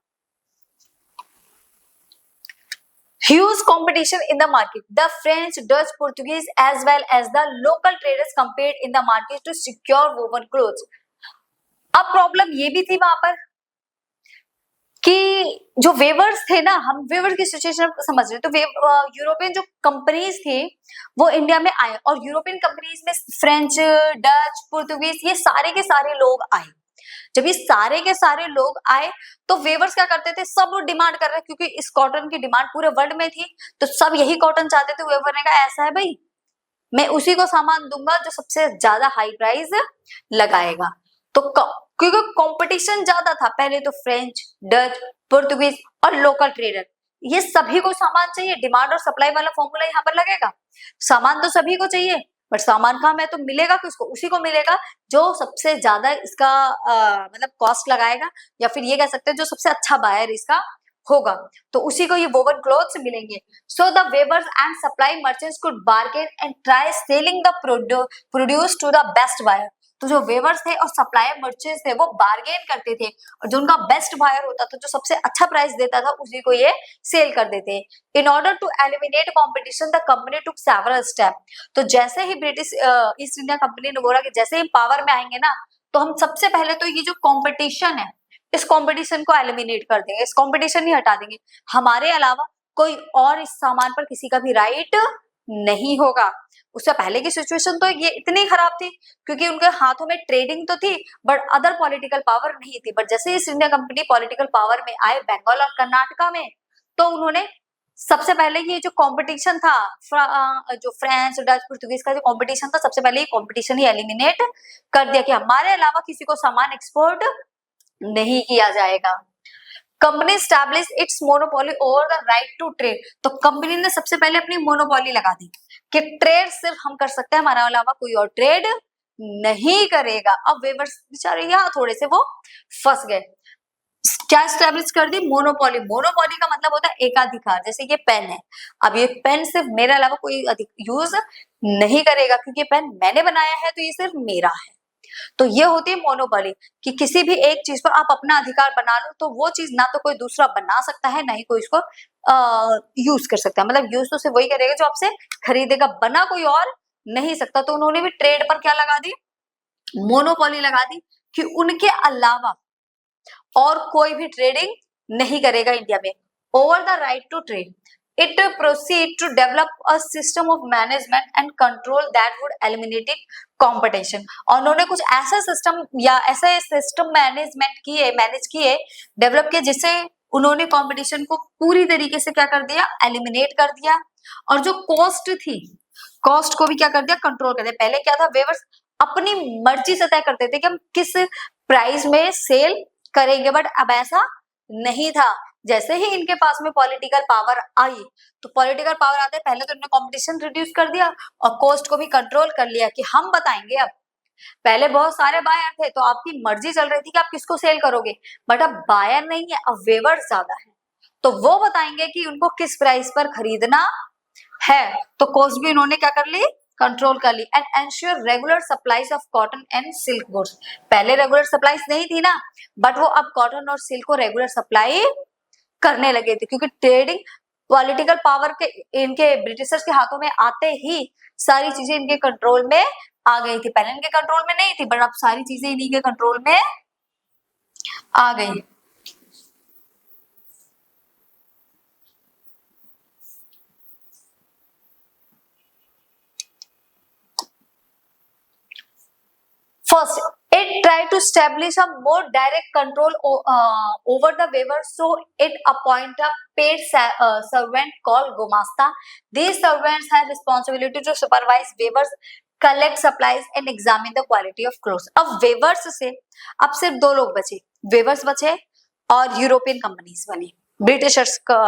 Huge competition in the market. The French, Dutch, Portuguese as well as the local traders competed in the market to secure woven clothes. अब प्रॉब्लम ये भी थी वहां पर कि जो वेवर्स थे ना, हम वेवर्स की सिचुएशन समझ रहे, तो यूरोपियन जो कंपनीज थी वो इंडिया में आए और यूरोपियन कंपनीज में फ्रेंच, डच, पुर्तगालीज ये सारे के सारे लोग आए। जब ये सारे के सारे लोग आए तो वेवर्स क्या करते थे? सब डिमांड कर रहे, क्योंकि इस कॉटन की डिमांड पूरे वर्ल्ड में थी तो सब यही कॉटन चाहते थे। वेवर ने कहा ऐसा है भाई, मैं उसी को सामान दूंगा जो सबसे ज्यादा हाई प्राइस लगाएगा। तो क्योंकि कंपटीशन ज्यादा था, पहले तो फ्रेंच, डच, पुर्तगालीज और लोकल ट्रेडर, ये सभी को सामान चाहिए। डिमांड और सप्लाई वाला फॉर्मूला यहाँ पर लगेगा। सामान तो सभी को चाहिए, बट सामान कहाँ है? तो मिलेगा किसको? उसी को मिलेगा जो सबसे ज्यादा इसका मतलब कॉस्ट लगाएगा, या फिर ये कह सकते हैं जो सबसे अच्छा बायर इसका होगा, तो उसी को ये वोवन क्लॉथ्स मिलेंगे। So the weavers and supply merchants could bargain and try selling the produce to the best buyer. तो जो वेवर्स थे और सप्लायर मर्चेंट्स थे वो बार्गेन करते थे और जो उनका बेस्ट बायर होता था, जो सबसे अच्छा प्राइस देता था, उसी को ये सेल कर देते। In order to eliminate competition the company took several step. तो जैसे ही ब्रिटिश ईस्ट इंडिया कंपनी ने बोला कि जैसे ही पावर में आएंगे ना, तो हम सबसे पहले तो ये जो कॉम्पिटिशन है इस कंपटीशन को एलिमिनेट कर देंगे, इस कंपटीशन ही हटा देंगे। हमारे अलावा कोई और इस सामान पर किसी का भी राइट नहीं होगा। उससे पहले की सिचुएशन तो ये इतनी खराब थी क्योंकि उनके हाथों में ट्रेडिंग तो थी बट अदर पॉलिटिकल पावर नहीं थी। बट जैसे east India company political power में आए बंगाल और कर्नाटका में, तो उन्होंने सबसे पहले ये जो कंपटीशन था, जो फ्रेंच, डच, पुर्तगालीज का जो कंपटीशन था, सबसे पहले ये कंपटीशन ही एलिमिनेट कर दिया कि हमारे अलावा किसी को सामान एक्सपोर्ट नहीं किया जाएगा। Company establish its monopoly over the right to trade. तो कंपनी ने सबसे पहले अपनी मोनोपोली लगा दी कि ट्रेड सिर्फ हम कर सकते हैं, हमारे अलावा कोई और ट्रेड नहीं करेगा। अब वेवर्स बेचारे यहाँ थोड़े से वो फंस गए। क्या स्टैब्लिश कर दी? मोनोपोली। मोनोपोली का मतलब होता है एकाधिकार। जैसे ये पेन है, अब ये पेन सिर्फ मेरे अलावा कोई यूज नहीं करेगा क्योंकि पेन मैंने बनाया है तो ये सिर्फ मेरा है। तो ये होती है मोनोपोली कि किसी भी एक चीज पर आप अपना अधिकार बना लो तो वो चीज ना तो कोई दूसरा बना सकता है, ना ही कोई इसको यूज कर सकता है। मतलब यूज तो सिर्फ वही करेगा जो आपसे खरीदेगा, बना कोई और नहीं सकता। तो उन्होंने भी ट्रेड पर क्या लगा दी? मोनोपोली लगा दी कि उनके अलावा और कोई भी ट्रेडिंग नहीं करेगा इंडिया में। Over the right to trade it proceed to develop a system of management and control that would eliminate competition। और उन्होंने कुछ ऐसा सिस्टम या ऐसे सिस्टम मैनेज किए, डेवलप किए, जिससे उन्होंने कंपटीशन को पूरी तरीके से क्या कर दिया? एलिमिनेट कर दिया। और जो कॉस्ट थी, कॉस्ट को भी क्या कर दिया? कंट्रोल कर दिया। पहले क्या था? वेवर्स अपनी मर्जी से तय करते थे कि हम किस प्राइस में सेल करेंगे, बट अब ऐसा नहीं था। जैसे ही इनके पास में पॉलिटिकल पावर आई, तो पॉलिटिकल पावर आते पहले तो इन्होंने कंपटीशन रिड्यूस कर दिया और कॉस्ट को भी कंट्रोल कर लिया कि हम बताएंगे। अब पहले बहुत सारे बायर थे तो आपकी मर्जी चल रही थी कि आप किसको सेल करोगे, बट अब बायर नहीं है, अब वेवर्स ज्यादा है, तो वो बताएंगे कि उनको किस प्राइस पर खरीदना है। तो कॉस्ट भी इन्होंने क्या कर ली, कंट्रोल कर ली। And ensure regular supplies of cotton and silk goods. पहले रेगुलर सप्लाईज नहीं थी ना, बट वो अब कॉटन और सिल्क को रेगुलर सप्लाई करने लगे थे, क्योंकि ट्रेडिंग पॉलिटिकल पावर के इनके ब्रिटिशर्स के हाथों में आते ही सारी चीजें इनके कंट्रोल में आ गई थी। पहले इनके कंट्रोल में नहीं थी, बट अब सारी चीजें इन्हीं के कंट्रोल में आ गई। First, it tried to establish a more direct control over the weavers, so it appointed a paid servant called Gomasta. These servants had responsibility to supervise weavers, collect supplies and examine the quality of clothes. अब weavers से अब सिर्फ दो लोग बचे, weavers बचे और European companies बनी, ब्रिटिशर्स का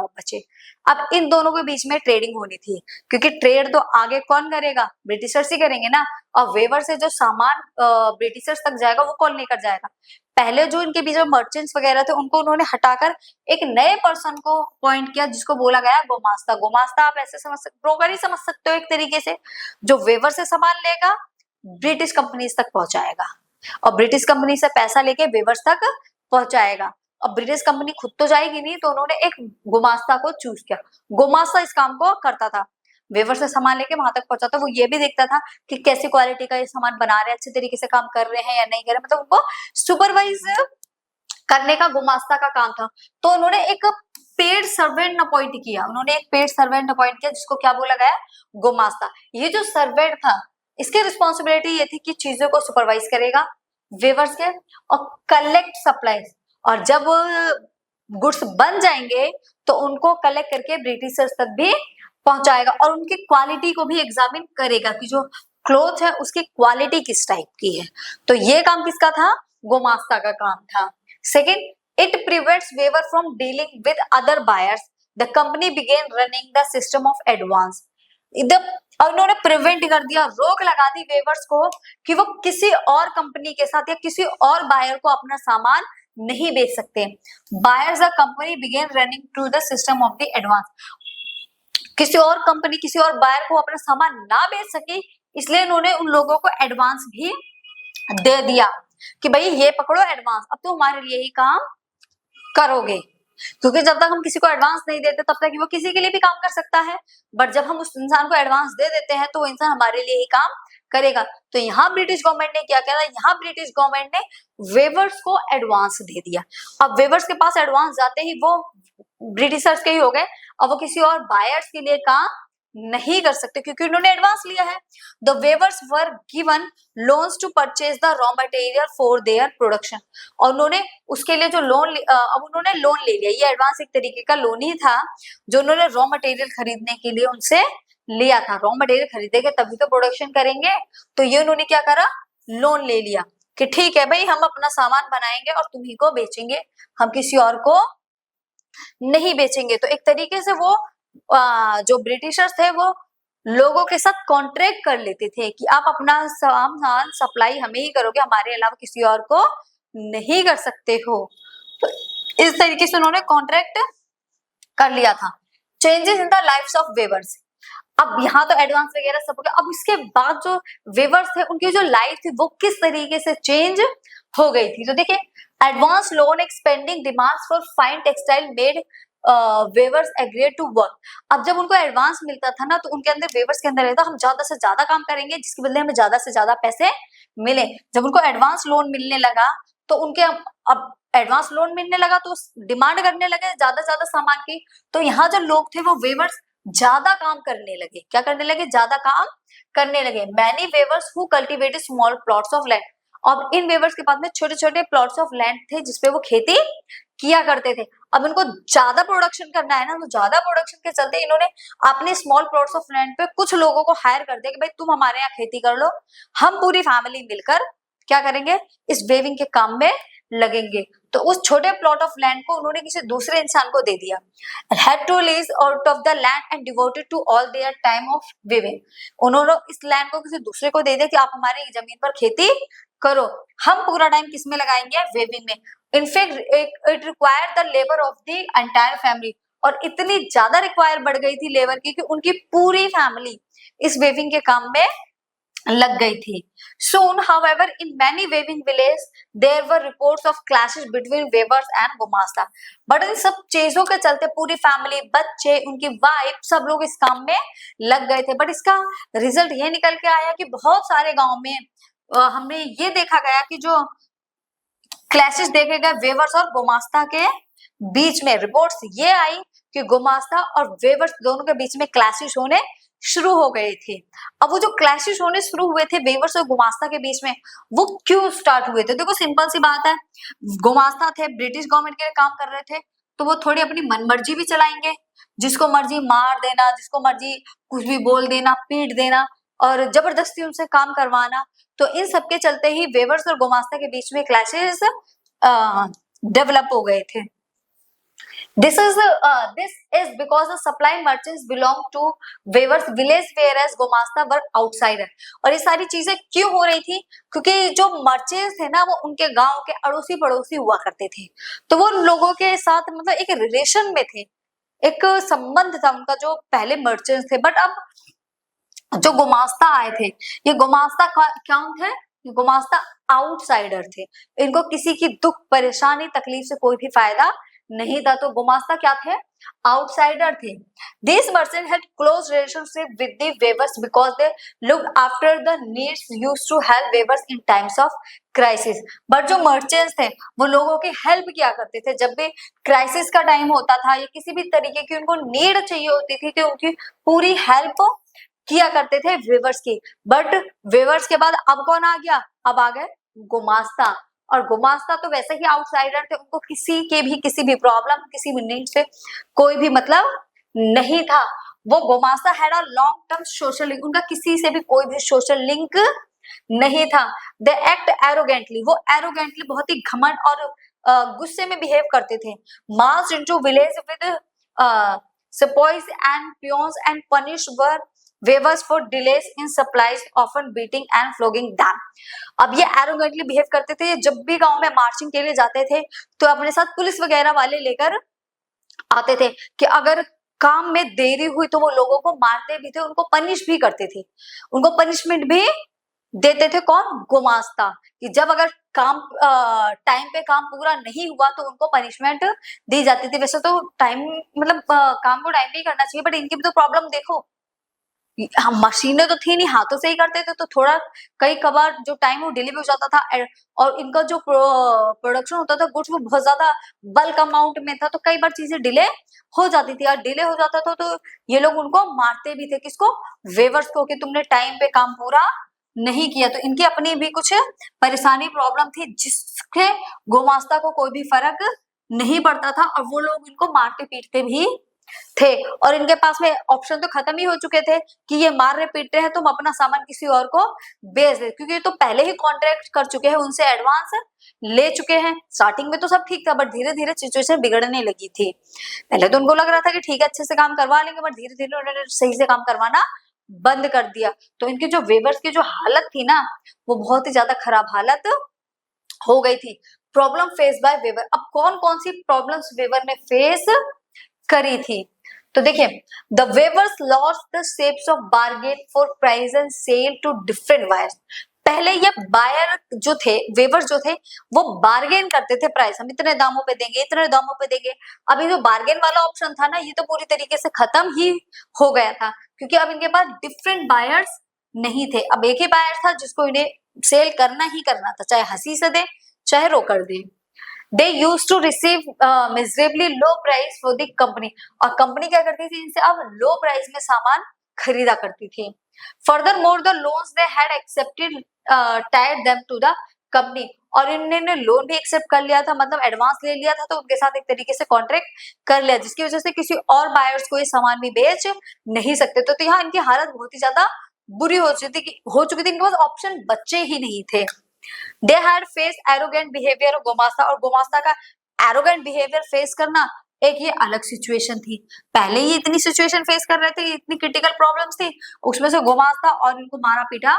बचे। अब इन दोनों के बीच में ट्रेडिंग होनी थी, क्योंकि ट्रेड तो आगे कौन करेगा, ब्रिटिशर्स ही करेंगे ना। और वेवर से जो सामान ब्रिटिशर्स तक जाएगा वो कौन लेकर जाएगा। पहले जो इनके बीच में मर्चेंट्स वगैरह थे उनको उन्होंने हटाकर एक नए पर्सन को अपॉइंट किया, जिसको बोला गया गोमास्ता। गोमास्ता आप ऐसे समझ सकते, ब्रोकर ही समझ सकते हो एक तरीके से, जो वेवर से सामान लेगा ब्रिटिश कंपनीज तक पहुंचाएगा और ब्रिटिश कंपनी से पैसा लेके वेवर्स तक पहुंचाएगा। अब ब्रिटिश कंपनी खुद तो जाएगी नहीं, तो उन्होंने एक गुमास्ता को चूज किया। गुमास्ता इस काम को करता था, वेवर से सामान लेके वहां तक पहुंचाता। वो ये भी देखता था कि कैसी क्वालिटी का ये सामान बना रहे हैं, अच्छे तरीके से काम कर रहे हैं या नहीं कर रहे, मतलब उनको सुपरवाइज करने का गुमास्ता का काम था। तो उन्होंने एक पेड सर्वेंट अपॉइंट किया, उन्होंने एक पेड सर्वेंट अपॉइंट किया जिसको क्या बोला गया, गुमास्ता। ये जो सर्वेंट था इसकी रिस्पॉन्सिबिलिटी ये थी कि चीजों को सुपरवाइज करेगा वेवर्स के और कलेक्ट सप्लाईज, और जब गुड्स बन जाएंगे तो उनको कलेक्ट करके ब्रिटिशर्स तक भी पहुंचाएगा और उनकी क्वालिटी को भी एग्जामिन करेगा कि जो क्लोथ है उसकी क्वालिटी किस टाइप की है। तो ये काम किसका था, गोमास्ता का काम था। Second, it prevents weaver from dealing with other buyers, the company began running the system of advance. और उन्होंने प्रिवेंट कर दिया, रोक लगा दी वेवर्स को कि वो किसी और कंपनी के साथ या किसी और बायर को अपना सामान नहीं बेच सकते। Buyers the company began running to the system of the advance. किसी और कंपनी किसी और बायर को अपना सामान ना बेच सके, इसलिए उन्होंने उन लोगों को एडवांस भी दे दिया कि भाई ये पकड़ो एडवांस, अब तो हमारे लिए ही काम करोगे। क्योंकि जब तक हम किसी को एडवांस नहीं देते तब तक वो किसी के लिए भी काम कर सकता है, बट जब हम उस इंसान को एडवांस दे देते हैं तो वो इंसान हमारे लिए ही काम करेगा। तो यहाँ ब्रिटिश गवर्नमेंट ने क्या किया, यहाँ ब्रिटिश गवर्नमेंट ने वेवर्स को एडवांस दे दिया। अब वेवर्स के पास एडवांस जाते ही वो ब्रिटिशर्स के ही हो गए, अब वो किसी और बायर्स के लिए काम नहीं कर सकते क्योंकि उन्होंने एडवांस लिया है। The weavers were given loans to purchase the raw material for their production, और उन्होंने उसके लिए जो लोन अब उन्होंने लोन ले लिया, ये एडवांस एक तरीके का लोन ही था जो उन्होंने रॉ मटेरियल खरीदने के लिए उनसे लिया था। रॉ मटेरियल खरीदेंगे तभी तो प्रोडक्शन करेंगे, तो ये उन्होंने क्या करा, लोन ले लिया कि ठीक है भाई हम अपना सामान बनाएंगे और तुम्ही को बेचेंगे, हम किसी और को नहीं बेचेंगे। तो एक तरीके से वो जो ब्रिटिशर्स थे वो लोगों के साथ कॉन्ट्रैक्ट कर लेते थे कि आप अपना सामान सप्लाई हमें ही करोगे, हमारे अलावा किसी और को नहीं कर सकते हो। तो इस तरीके से उन्होंने कॉन्ट्रैक्ट कर लिया था। Changes in the lifes of weavers, अब यहाँ तो एडवांस वगैरह सब हो गया, अब इसके बाद जो वेवर्स थे उनकी जो लाइफ थी वो किस तरीके से चेंज हो गई थी। तो देखिए, advance loan expending demands for fine textile made weavers agree to work. अब जब उनको एडवांस मिलता था ना तो उनके अंदर, वेवर्स के अंदर रहता हम ज्यादा से ज्यादा काम करेंगे जिसके बदले हमें ज्यादा से ज्यादा पैसे मिले। जब उनको एडवांस लोन मिलने लगा तो उनके अब एडवांस लोन मिलने लगा तो डिमांड करने लगे ज्यादा से ज्यादा सामान की। तो यहाँ जो लोग थे वो वेवर्स ज्यादा काम करने लगे, क्या करने लगे, ज्यादा काम करने लगे। Many weavers who cultivated small plots of land, अब इन वेवर्स के पास में छोटे छोटे प्लॉट्स ऑफ लैंड थे जिसपे वो खेती किया करते थे। अब इनको ज्यादा प्रोडक्शन करना है ना, तो ज्यादा प्रोडक्शन के चलते इन्होंने अपने स्मॉल प्लॉट्स ऑफ लैंड पे कुछ लोगों को हायर कर दिया कि भाई तुम हमारे यहाँ खेती कर लो, हम पूरी फैमिली मिलकर क्या करेंगे, इस वेविंग के काम में लगेंगे। तो उस छोटे प्लॉट ऑफ लैंड को उन्होंने किसी दूसरे इंसान को दे दिया। had to lease out of the land and devoted to all their time of weaving। उन्होंने इस लैंड को किसी दूसरे को दे दिया कि आप हमारी जमीन पर खेती करो, हम पूरा टाइम किस में लगाएंगे, वेविंग में। In fact it require the labour of the entire family, और इतनी ज्यादा रिक्वायर बढ़ गई थी लेबर की कि उनकी पूरी फैमिली इस वेविंग के काम में लग गई थी। Soon, however, in many weaving villages, there were reports of clashes between weavers and gumasta. But इन सब चीजों के चलते पूरी फैमिली, बच्चे, उनकी वाइफ, सब लोग इस काम में लग गए थे। बट इसका रिजल्ट ये निकल के आया कि बहुत सारे गांव में हमने ये देखा गया कि जो क्लैशेस देखे गए वेवर्स और गुमास्ता के बीच में। रिपोर्ट्स ये आई कि गुमास्ता और वेवर्स दोनों के बीच में क्लैशेस होने शुरू हो गए थे। अब वो जो क्लैशेस होने शुरू हुए थे वेवर्स और गुमास्ता के बीच में, वो क्यों स्टार्ट हुए थे? देखो सिंपल सी बात है, गुमास्ता थे, ब्रिटिश गवर्नमेंट के लिए काम कर रहे थे, तो वो थोड़ी अपनी मनमर्जी भी चलाएंगे, जिसको मर्जी मार देना, जिसको मर्जी कुछ भी बोल देना, पीट देना और जबरदस्ती उनसे काम करवाना। तो इन सबके चलते ही वेवर्स और गुमास्ता के बीच में क्लैशेस डेवलप हो गए थे। This is because the supply merchants belong to weavers village, whereas गुमास्ता were outsider। और ये सारी चीजें क्यों हो रही थी? क्योंकि जो मर्चेंट्स थे ना, वो उनके गांव के अड़ोसी पड़ोसी हुआ करते थे, तो वो लोगों के साथ मतलब एक रिलेशन में थे, एक संबंध था उनका जो पहले मर्चेंट्स थे। बट अब जो गुमास्ता आए थे, ये गुमास्ता कौन थे? गुमास्ता आउटसाइडर थे, इनको किसी की दुख परेशानी तकलीफ से कोई भी फायदा नहीं था। तो गुमास्ता क्या थे? आउटसाइडर थे। These merchants had close relationship with the weavers because they looked after the needs, used to help weavers in times of crisis। But जो मर्चेंट्स थे वो लोगों की हेल्प किया करते थे, जब भी क्राइसिस का टाइम होता था या किसी भी तरीके की उनको नीड चाहिए होती थी तो उनकी पूरी हेल्प किया करते थे वेवर्स की। बट वेवर्स के बाद अब कौन आ गया? अब आ गए गुमास्ता। और गुमास्ता तो वैसे ही आउटसाइडर थे, उनको किसी भी प्रॉब्लम, किसी भी नीड से कोई भी मतलब नहीं था। वो gumasta had a long term social link, उनका किसी से भी कोई भी सोशल लिंक नहीं था। दे एक्ट एरोगेंटली, वो एरोगेंटली बहुत ही घमंड और गुस्से में बिहेव करते थे। March into village with sepoys and peons and punish were weavers for delays in supplies, often beating and flogging them। अब ये एरोगेंटली बिहेव करते थे, जब भी गांव में मार्चिंग के लिए जाते थे तो अपने साथ पुलिस वगैरह वाले लेकर आते थे कि अगर काम में देरी हुई तो वो लोगों को मारते भी थे, उनको पनिश भी करते थे, उनको पनिशमेंट भी देते थे। कौन? गुमास्ता। कि जब अगर काम टाइम पे काम पूरा नहीं हुआ तो उनको पनिशमेंट दी जाती थी। वैसे तो टाइम मतलब काम को टाइम पे ही करना चाहिए, बट इनकी भी तो प्रॉब्लम देखो, हम मशीनें तो थी नहीं, हाथों से ही करते थे, तो थोड़ा कई कबार जो टाइम वो डिले भी हो जाता था और इनका जो प्रोडक्शन होता था गुड्स वो बहुत ज्यादा बल्क अमाउंट में था, तो कई बार चीजें डिले हो जाती थी। और डिले हो जाता था तो ये लोग उनको मारते भी थे। किसको? वेवर्स को, कि तुमने टाइम पे काम पूरा नहीं किया। तो इनकी अपनी भी कुछ परेशानी प्रॉब्लम थी जिसके गुमास्ता को कोई भी फर्क नहीं पड़ता था, और वो लोग इनको मारते पीटते भी थे। और इनके पास में ऑप्शन तो खत्म ही हो चुके थे कि ये मार रहे पीट रहे हैं, तुम अपना सामान किसी और को बेच दे, क्योंकि ये तो पहले ही कॉन्ट्रैक्ट कर चुके हैं, उनसे एडवांस ले चुके हैं। स्टार्टिंग में तो सब ठीक था, बट धीरे धीरे सिचुएशन बिगड़ने लगी थी। पहले तो उनको लग रहा था कि ठीक है अच्छे से काम करवा लेंगे, बट धीरे धीरे उन्होंने सही से काम करवाना बंद कर दिया। तो इनकी जो वेवर्स की जो हालत थी ना, वो बहुत ही ज्यादा खराब हालत हो गई थी। Problem face by weaver. अब कौन कौन सी प्रॉब्लम्स वेवर ने फेस करी थी? तो देखिए, the weavers lost the shapes of bargain for price and sell to different buyers. पहले ये बायर जो थे, वेवर्स जो थे, वो बार्गेन करते थे प्राइस, हम इतने दामों पे देंगे, इतने दामों पे देंगे। अभी जो बार्गेन वाला ऑप्शन था ना, ये तो पूरी तरीके से खत्म ही हो गया था, क्योंकि अब इनके पास डिफरेंट बायर्स नहीं थे। अब एक ही बायर था जिसको इन्हें सेल करना ही करना था, चाहे हंसी से दे चाहे रोकड़ दे। They used to receive miserably low price for the company। और कंपनी क्या करती थी? इनसे अब लो प्राइस में सामान खरीदा करती थी। Furthermore, the loans they had accepted tied them to the company। और इन्होंने लोन भी एक्सेप्ट कर लिया था, मतलब एडवांस ले लिया था, तो उनके साथ एक तरीके से कॉन्ट्रैक्ट कर लिया, जिसकी वजह से किसी और बायर्स को ये सामान भी बेच नहीं सकते। तो यहाँ इनकी हालत बहुत ही ज्यादा बुरी हो चुकी थी। इनके पास ऑप्शन बच्चे ही नहीं थे। They had face arrogant behaviour of gomasta, और गोमास्ता का एरोगेंट बिहेवियर फेस करना एक ये अलग सिचुएशन थी। पहले ही इतनी सिचुएशन फेस कर रहे थे, इतनी क्रिटिकल प्रॉब्लम्स थी, उसमें से गोमास्ता और इनको मारा पीटा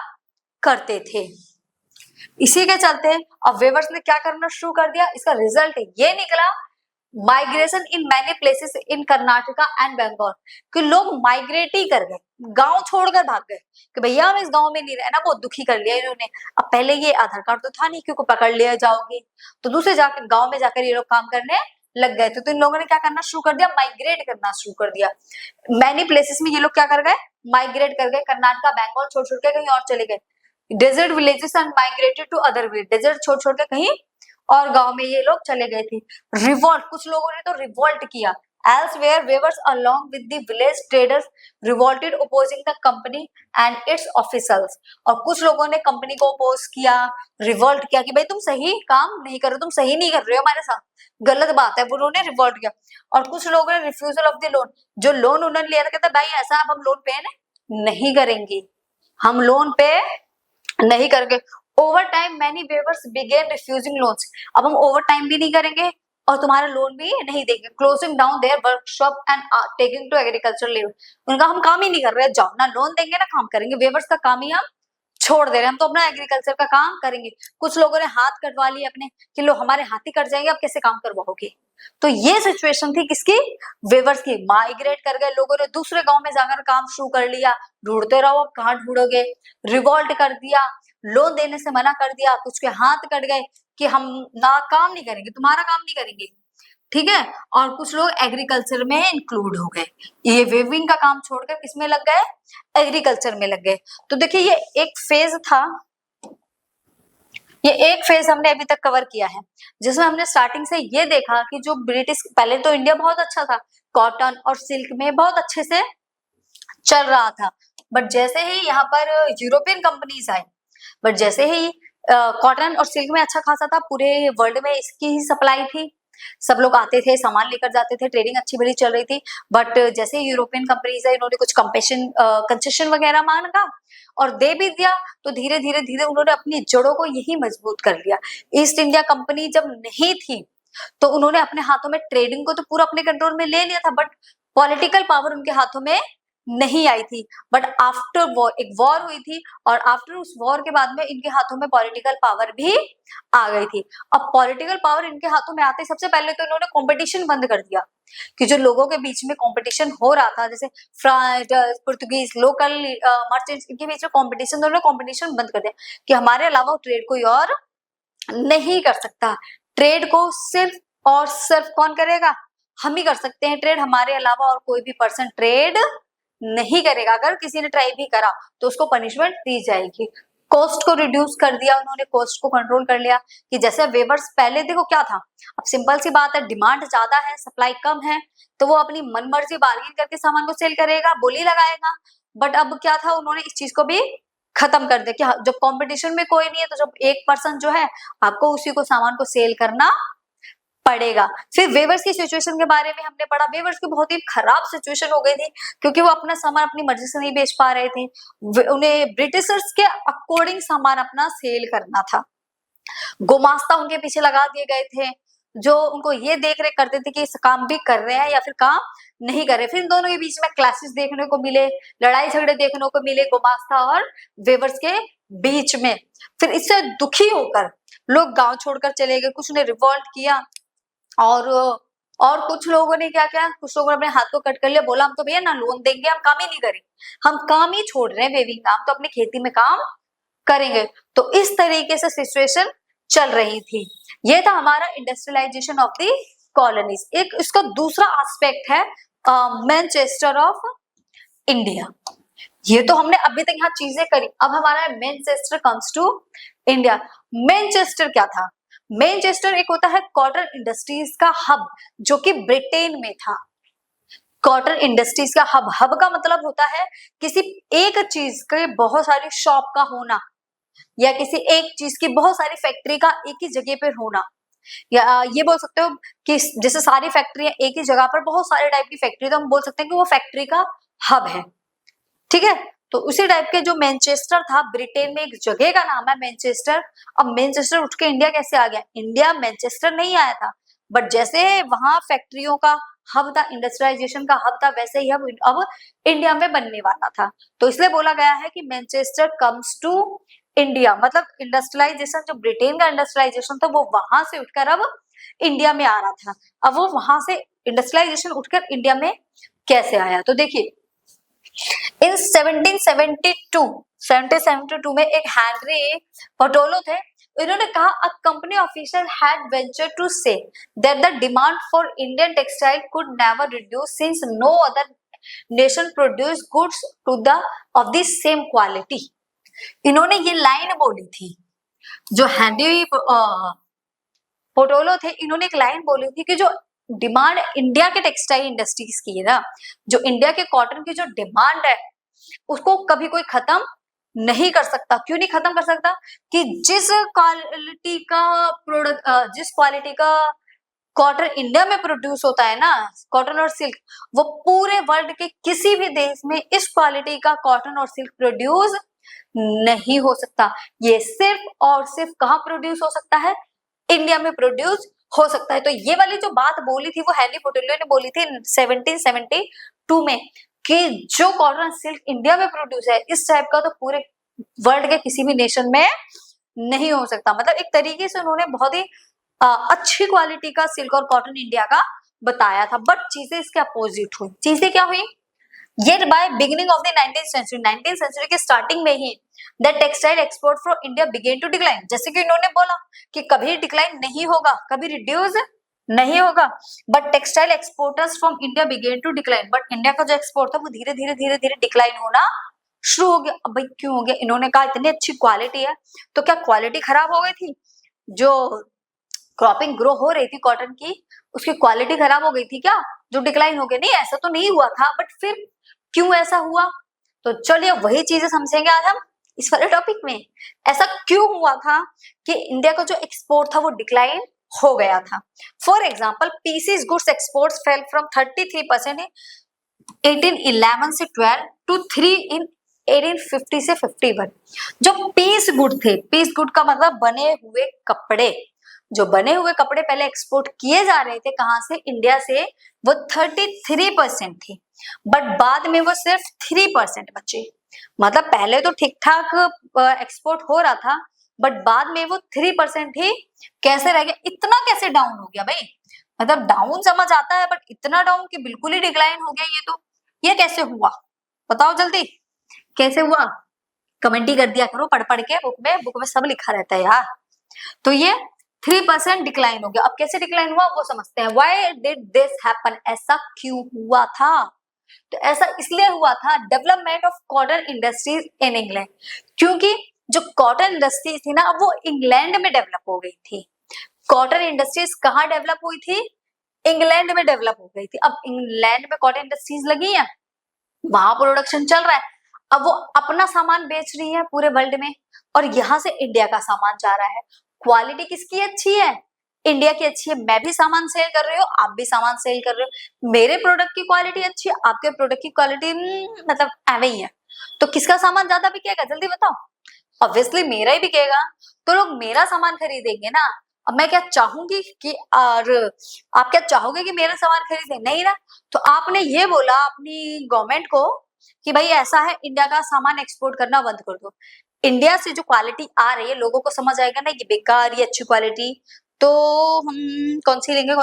करते थे। इसी के चलते अब वेवर्स ने क्या करना शुरू कर दिया, इसका रिजल्ट ये निकला migration in many places in Karnataka and Bengal, कि लोग माइग्रेट ही कर गए, गांव छोड़कर भाग गए कि भैया हम इस गांव में नहीं रहना, बहुत दुखी कर लिया इन्होंने। अब पहले ये आधार कार्ड तो था नहीं, क्योंकि पकड़ लिया जाओगे, तो दूसरे जाकर गांव में जाकर ये लोग काम करने लग गए थे। तो इन लोगों ने क्या करना शुरू कर दिया, माइग्रेट करना शुरू कर दिया। मैनी प्लेसेस में ये लोग क्या कर गए, माइग्रेट कर गए, कर्नाटका बंगाल छोड़ छोड़ के कहीं और चले गए। Desert villages and migrated to other village, desert छोड़ छोड़ के कहीं और गांव में ये लोग चले गए थे। रिवॉल्ट, कुछ लोगों ने तो रिवॉल्ट किया। Elsewhere, weavers along with the village traders revolted opposing the company and its officials. और कुछ लोगों ने कंपनी को अपोज किया, रिवॉल्ट किया कि भाई तुम सही काम नहीं कर रहे, तुम सही नहीं कर रहे हो हमारे साथ, गलत बात है, उन्होंने रिवॉल्ट किया। और कुछ लोगों ने रिफ्यूजल ऑफ द लोन, जो लोन उन्होंने लिया था, कहता भाई ऐसा अब हम लोन पे नहीं करेंगे, हम लोन पे नहीं करेंगे। Over time many weavers began refusing loans, अब हम ओवर टाइम भी नहीं करेंगे और तुम्हारा लोन भी नहीं देंगे। Closing down their workshop and taking to agriculture labour, उनका हम काम ही नहीं कर रहे, जाओ ना लोन देंगे ना काम करेंगे, वेवर्स का काम ही हम छोड़ दे रहे हैं, हम तो अपना एग्रीकल्चर का काम करेंगे। कुछ लोगों ने हाथ कटवा लिए अपने कि लो हमारे हाथ ही कट जाएंगे, अब कैसे काम करवाओगे। तो ये सिचुएशन थी किसकी, वेवर्स की। माइग्रेट कर गए लोगों ने, दूसरे गांव में जाकर काम शुरू कर लिया, ढूंढते रहो अब कहाँ ढूंढोगे। रिवॉल्ट कर दिया, लोन देने से मना कर दिया, कुछ के हाथ कट गए कि हम ना काम नहीं करेंगे, तुम्हारा काम नहीं करेंगे, ठीक है। और कुछ लोग एग्रीकल्चर में इंक्लूड हो गए, ये वेविंग का काम छोड़कर किसमें लग गए, एग्रीकल्चर में लग गए। तो देखिए ये एक फेज था, ये एक फेज हमने अभी तक कवर किया है, जिसमें हमने स्टार्टिंग से ये देखा कि जो ब्रिटिश, पहले तो इंडिया बहुत अच्छा था, कॉटन और सिल्क में बहुत अच्छे से चल रहा था, बट जैसे ही यहाँ पर यूरोपियन कंपनीज आई, बट जैसे ही कॉटन और सिल्क में अच्छा खासा था, पूरे वर्ल्ड में इसकी ही सप्लाई थी, सब लोग आते थे, सामान लेकर जाते थे, ट्रेडिंग अच्छी बड़ी चल रही थी। बट जैसे यूरोपियन कंपनीज है, इन्होंने कुछ कंसेशन वगैरह मांगा और दे भी दिया, तो धीरे धीरे धीरे उन्होंने अपनी जड़ों को यही मजबूत कर लिया। ईस्ट इंडिया कंपनी जब नहीं थी तो उन्होंने अपने हाथों में ट्रेडिंग को तो पूरा अपने कंट्रोल में ले लिया था, बट पॉलिटिकल पावर उनके हाथों में नहीं आई थी। बट आफ्टर वॉर, एक वॉर हुई थी और आफ्टर उस वॉर के बाद में इनके हाथों में पॉलिटिकल पावर भी आ गई थी। अब पॉलिटिकल पावर इनके हाथों में आते सबसे पहले तो इन्होंने कंपटीशन बंद कर दिया, कि जो लोगों के बीच में कंपटीशन हो रहा था, जैसे फ्रांस, पुर्तगीज, लोकल मर्चेंट्स, इनके बीच में कंपटीशन, उन्होंने कंपटीशन बंद कर दिया कि हमारे अलावा ट्रेड कोई और नहीं कर सकता, ट्रेड को सिर्फ और सिर्फ कौन करेगा, हम ही कर सकते हैं ट्रेड, हमारे अलावा और कोई भी पर्सन ट्रेड नहीं करेगा। अगर किसी ने ट्राई भी करा तो उसको पनिशमेंट दी जाएगी। कॉस्ट को रिड्यूस कर दिया उन्होंने, कॉस्ट को कंट्रोल कर लिया, कि जैसे वेवर्स पहले देखो क्या था, अब सिंपल सी बात है, डिमांड ज्यादा है, सप्लाई कम है, तो वो अपनी मनमर्जी बार्गेन करके सामान को सेल करेगा, बोली लगाएगा। बट अब क्या था, उन्होंने इस चीज को भी खत्म कर दिया कि जब कंपटीशन में कोई नहीं है, तो जब एक पर्सन जो है, आपको उसी को सामान को सेल करना पड़ेगा। फिर वेवर्स की सिचुएशन के बारे में हमने पढ़ा, वेवर्स की बहुत ही खराब सिचुएशन हो गई थी, क्योंकि वो अपना सामान अपनी मर्जी से नहीं बेच पा रहे थे, उन्हें ब्रिटिशर्स के अकॉर्डिंग सामान अपना सेल करना था। गुमास्ता उनके पीछे लगा दिए गए थे, जो उनको ये देख रेख करते थे कि इस काम भी कर रहे हैं या फिर काम नहीं कर रहे। फिर इन दोनों के बीच में क्लैशेस देखने को मिले, लड़ाई झगड़े देखने को मिले गुमास्ता और वेवर्स के बीच में। फिर इससे दुखी होकर लोग गांव छोड़कर चले गए, कुछ ने रिवॉल्ट किया और कुछ लोगों ने क्या किया, कुछ लोगों ने अपने हाथ को कट कर लिया, बोला हम तो भैया ना लोन देंगे, हम काम ही नहीं करेंगे, हम काम ही छोड़ रहे हैं वेविंग काम, तो अपनी खेती में काम करेंगे। तो इस तरीके से सिचुएशन चल रही थी। ये था हमारा इंडस्ट्रियलाइजेशन ऑफ द कॉलोनीज। एक इसका दूसरा एस्पेक्ट है मैनचेस्टर ऑफ इंडिया। ये तो हमने अभी तक यहाँ चीजें करी, अब हमारा Manchester comes to India. Manchester क्या था, मैनचेस्टर एक होता है कॉटन इंडस्ट्रीज का हब, जो कि ब्रिटेन में था। कॉटन इंडस्ट्रीज का हब, हब का मतलब होता है किसी एक चीज के बहुत सारी शॉप का होना, या किसी एक चीज की बहुत सारी फैक्ट्री का एक ही जगह पर होना, या ये बोल सकते हो कि जैसे सारी फैक्ट्रियां एक ही जगह पर, बहुत सारे टाइप की फैक्ट्री, तो हम बोल सकते हैं कि वो फैक्ट्री का हब है, ठीक है। तो उसी टाइप के जो मैनचेस्टर था, ब्रिटेन में एक जगह का नाम है मैनचेस्टर। अब मैनचेस्टर उठ के इंडिया कैसे आ गया? इंडिया मैनचेस्टर नहीं आया था, बट जैसे वहां फैक्ट्रियों का हब था, इंडस्ट्रियलाइजेशन का हब था, वैसे ही अब इंडिया में बनने वाला था। तो इसलिए बोला गया है कि मैनचेस्टर कम्स टू इंडिया, मतलब इंडस्ट्रियलाइजेशन, जो ब्रिटेन का इंडस्ट्रियलाइजेशन था वो वहां से उठकर अब इंडिया में आ रहा था। अब वो वहां से इंडस्ट्रियलाइजेशन उठकर इंडिया में कैसे आया? तो देखिए, इन 1772 में एक हेनरी पटोलो थे, इन्होंने कहा a company official had venture to say that the demand for Indian textile could never reduce since no other nation produce goods to the of the same quality. इन्होंने ये लाइन बोली थी, जो हेनरी पोटोलो थे, इन्होंने एक लाइन बोली थी कि जो डिमांड इंडिया के टेक्सटाइल इंडस्ट्रीज की है ना, जो इंडिया के कॉटन की जो डिमांड है उसको कभी कोई खत्म नहीं कर सकता। क्यों नहीं खत्म कर सकता? कि जिस क्वालिटी का प्रोडक्ट, जिस क्वालिटी का कॉटन इंडिया में प्रोड्यूस होता है ना, कॉटन और सिल्क, वो पूरे वर्ल्ड के किसी भी देश में इस क्वालिटी का कॉटन और सिल्क प्रोड्यूस नहीं हो सकता। ये सिर्फ और सिर्फ कहाँ प्रोड्यूस हो सकता है? इंडिया में प्रोड्यूस हो सकता है। तो ये वाली जो बात बोली थी वो हेनरी पोटोलो ने बोली थी 1772 में, कि जो कॉटन सिल्क इंडिया में प्रोड्यूस है इस टाइप का तो पूरे वर्ल्ड के किसी भी नेशन में नहीं हो सकता। मतलब एक तरीके से उन्होंने बहुत ही अच्छी क्वालिटी का सिल्क और कॉटन इंडिया का बताया था, बट चीजें इसके अपोजिट हुई। चीजें क्या हुई? Yet by beginning of the 19th century के स्टार्टिंग में ही the textile export from India began to decline। जैसे कि इन्होंने बोला कि कभी डिक्लाइन नहीं होगा, कभी रिड्यूस नहीं होगा, but textile exporters from India began to decline. But India का जो एक्सपोर्ट था वो धीरे धीरे डिक्लाइन होना शुरू हो गया। अब भाई क्यों हो गया? इन्होंने कहा इतनी अच्छी क्वालिटी है, तो क्या क्वालिटी खराब हो गई थी? जो क्रॉपिंग ग्रो हो रही थी कॉटन की, उसकी क्वालिटी खराब हो गई थी क्या, जो डिक्लाइन हो गया? नहीं, ऐसा तो नहीं हुआ था, बट फिर क्यों ऐसा हुआ? तो चलिए वही चीजें समझेंगे आज हम इस वाले टॉपिक में। ऐसा क्यों हुआ था कि इंडिया का जो एक्सपोर्ट था वो डिक्लाइन हो गया था? For example, pieces goods exports fell from 33% in 1811 से 12 टू 3 इन 1850 से 51। जो पीस गुड थे, पीस गुड का मतलब बने हुए कपड़े, जो बने हुए कपड़े पहले एक्सपोर्ट किए जा रहे थे कहां से? इंडिया से, वो 33% थे, बट बाद में वो सिर्फ 3% बचे। मतलब पहले तो ठीक ठाक एक्सपोर्ट हो रहा था, बट बाद में वो 3% ही कैसे रह गया? इतना कैसे डाउन हो गया भाई? मतलब डाउन समझ आता है, बट इतना डाउन कि बिल्कुल ही डिक्लाइन हो गया, ये कैसे हुआ? बताओ जल्दी, कैसे हुआ? कमेंट ही कर दिया करो, पढ़ पढ़ के बुक में सब लिखा रहता है यार। तो ये 3% डिक्लाइन हो गया। अब कैसे डिक्लाइन हुआ वो समझते हैं। Why did this happen? ऐसा क्यों हुआ था? तो ऐसा इसलिए हुआ था, development of cotton industries in England, क्योंकि जो कॉटन इंडस्ट्रीज थी ना वो इंग्लैंड में डेवलप हो गई थी। कॉटन इंडस्ट्रीज कहाँ डेवलप हुई थी? इंग्लैंड में डेवलप हो गई थी। अब इंग्लैंड में कॉटन इंडस्ट्रीज लगी है, वहां प्रोडक्शन चल रहा है, अब वो अपना सामान बेच रही है पूरे वर्ल्ड में, और यहाँ से इंडिया का सामान जा रहा है। क्वालिटी किसकी अच्छी है? इंडिया की अच्छी है। मैं भी सामान सेल कर रही हूँ, आप भी सामान सेल कर रहे हो, मेरे प्रोडक्ट की क्वालिटी अच्छी है, आपके प्रोडक्ट की क्वालिटी मतलब एवं ही है, तो किसका सामान ज्यादा बिकेगा? जल्दी बताओ। ऑब्वियसली मेरा ही बिकेगा, तो लोग मेरा सामान खरीदेंगे ना। अब मैं क्या चाहूंगी कि, और आप क्या चाहोगे कि मेरा सामान खरीदे? नहीं ना। तो आपने ये बोला अपनी गवर्नमेंट को कि भाई ऐसा है, इंडिया का सामान एक्सपोर्ट करना बंद कर दो। इंडिया से जो क्वालिटी आ रही है लोगों को समझ आएगा ना, ये बेकार, ये अच्छी क्वालिटी, तो हम कौन सी लेंगे?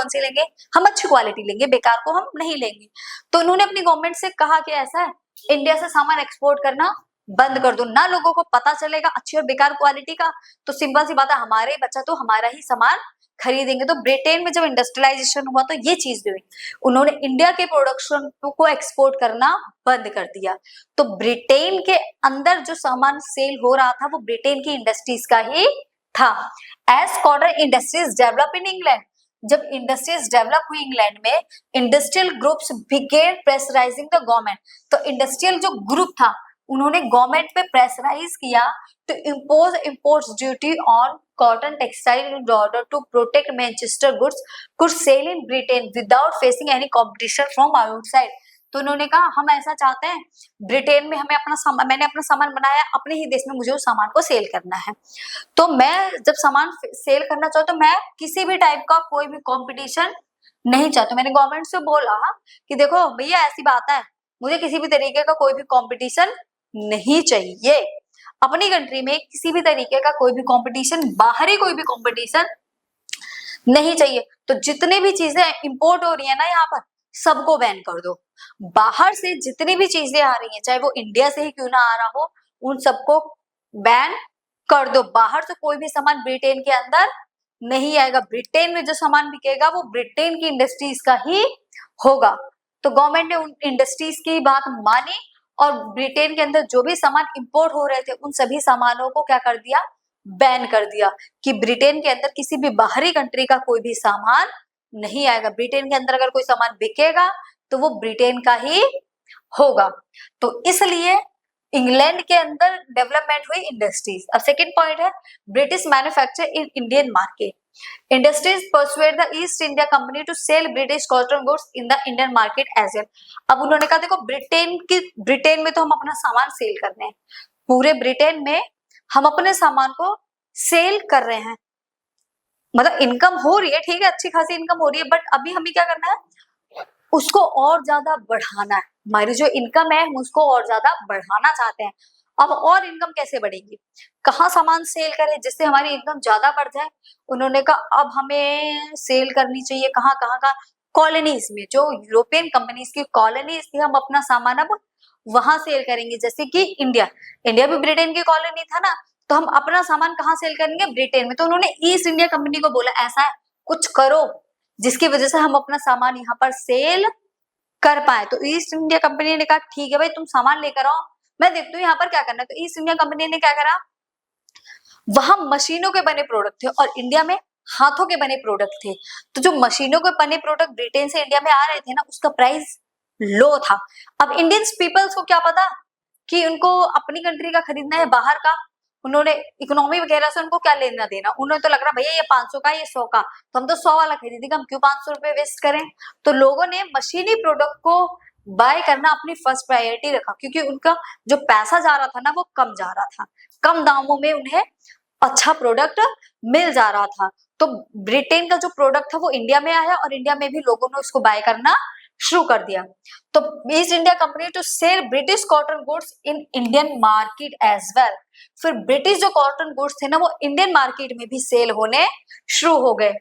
हम अच्छी क्वालिटी लेंगे, बेकार को हम नहीं लेंगे। तो उन्होंने अपनी गवर्नमेंट से कहा कि ऐसा है, इंडिया से सामान एक्सपोर्ट करना बंद कर दो, ना लोगों को पता चलेगा अच्छी और बेकार क्वालिटी का, तो सिंपल सी बात है, हमारे बच्चा तो हमारा ही सामान खरीदेंगे। तो ब्रिटेन में जब इंडस्ट्रियलाइजेशन हुआ तो ये चीज भी हुई, उन्होंने इंडिया के प्रोडक्शन को एक्सपोर्ट करना बंद कर दिया। तो ब्रिटेन के अंदर जो सामान सेल हो रहा था वो ब्रिटेन की इंडस्ट्रीज का ही था। As cotton industries develop in England, जब इंडस्ट्रीज डेवलप हुई इंग्लैंड में, industrial groups began pressurising the government. तो इंडस्ट्रियल जो ग्रुप था उन्होंने गवर्नमेंट पे प्रेशराइज किया to impose imports duty on cotton textile in order to protect Manchester goods could sell in Britain without facing any competition from outside. तो उन्होंने कहा हम ऐसा चाहते हैं, ब्रिटेन में हमें अपना सामान, मैंने अपना सामान बनाया अपने ही देश में, मुझे उस सामान को सेल करना है। तो मैं जब सामान सेल करना चाहूँ तो मैं किसी भी टाइप का कोई भी कंपटीशन नहीं चाहती। मैंने गवर्नमेंट से बोला कि देखो भैया ऐसी बात है, मुझे किसी भी तरीके का कोई भी कंपटीशन नहीं चाहिए। अपनी कंट्री में किसी भी तरीके का कोई भी कंपटीशन, बाहरी कोई भी कंपटीशन नहीं चाहिए। तो जितनी भी चीजें इंपोर्ट हो रही है ना यहाँ पर, सबको बैन कर दो। बाहर से जितनी भी चीजें आ रही हैं, चाहे वो इंडिया से ही क्यों ना आ रहा हो, उन सबको बैन कर दो। बाहर से कोई भी सामान ब्रिटेन के अंदर नहीं आएगा। ब्रिटेन में जो सामान बिकेगा वो ब्रिटेन की इंडस्ट्रीज का ही होगा। तो गवर्नमेंट ने उन इंडस्ट्रीज की बात मानी और ब्रिटेन के अंदर जो भी सामान इंपोर्ट हो रहे थे उन सभी सामानों को क्या कर दिया, बैन कर दिया कि ब्रिटेन के अंदर किसी भी बाहरी कंट्री का कोई भी सामान नहीं आएगा। ब्रिटेन के अंदर अगर कोई सामान बिकेगा तो वो ब्रिटेन का ही होगा। तो इसलिए इंग्लैंड के अंदर डेवलपमेंट हुई इंडस्ट्रीज। अब सेकंड पॉइंट है British manufacture in Indian market. Industries persuade the East India Company to sell British cotton goods in the Indian market as well. अब उन्होंने कहा देखो ब्रिटेन में तो हम अपना सामान सेल कर रहे हैं, पूरे ब्रिटेन में हम अपने सामान को सेल कर रहे हैं, मतलब इनकम हो रही है, ठीक है, अच्छी खासी इनकम हो रही है, बट अभी हमें क्या करना है, उसको और ज्यादा बढ़ाना है। हमारी जो इनकम है हम उसको और ज्यादा बढ़ाना चाहते हैं। अब और इनकम कैसे बढ़ेगी, कहाँ सामान सेल करें जिससे हमारी इनकम ज्यादा बढ़ जाए। उन्होंने कहा अब हमें सेल करनी चाहिए कहाँ कहाँ का, कॉलोनीज में, जो यूरोपियन कंपनीज की कॉलोनीज थी, हम अपना सामान अब वहां सेल करेंगे। जैसे कि इंडिया भी ब्रिटेन की कॉलोनी था ना, तो हम अपना सामान कहाँ सेल करेंगे, ब्रिटेन में। तो उन्होंने ईस्ट इंडिया कंपनी को बोला ऐसा है कुछ करो जिसकी वजह से हम अपना सामान यहाँ पर सेल कर पाए। तो ईस्ट इंडिया कंपनी ने कहा ठीक है भाई तुम सामान लेकर आओ, मैं देखती हूँ यहाँ पर क्या करना है। तो ईस्ट इंडिया कंपनी ने क्या करा, वहां मशीनों के बने प्रोडक्ट थे और इंडिया में हाथों के बने प्रोडक्ट थे। तो जो मशीनों के बने प्रोडक्ट ब्रिटेन से इंडिया में आ रहे थे ना, उसका प्राइस लो था। अब इंडियन पीपल्स को क्या पता कि उनको अपनी कंट्री का खरीदना है बाहर का, उन्होंने इकोनॉमी वगैरह से उनको क्या लेना देना, उन्हें तो लग रहा भैया ये 500 का ये 100 का, तो हम तो 100 वाला खरीदेंगे, हम क्यों 500 रुपए वेस्ट करें। तो लोगों ने मशीनी प्रोडक्ट को बाय करना अपनी फर्स्ट प्रायोरिटी रखा, क्योंकि उनका जो पैसा जा रहा था ना वो कम जा रहा था, कम दामों में उन्हें अच्छा प्रोडक्ट मिल जा रहा था। तो ब्रिटेन का जो प्रोडक्ट था वो इंडिया में आया और इंडिया में भी लोगों ने उसको बाय करना शुरू कर दिया। तो East India Company to sell British cotton goods in Indian market as well. फिर ब्रिटिश जो कॉटन गुड्स थे ना वो इंडियन मार्केट में भी सेल होने शुरू हो गए।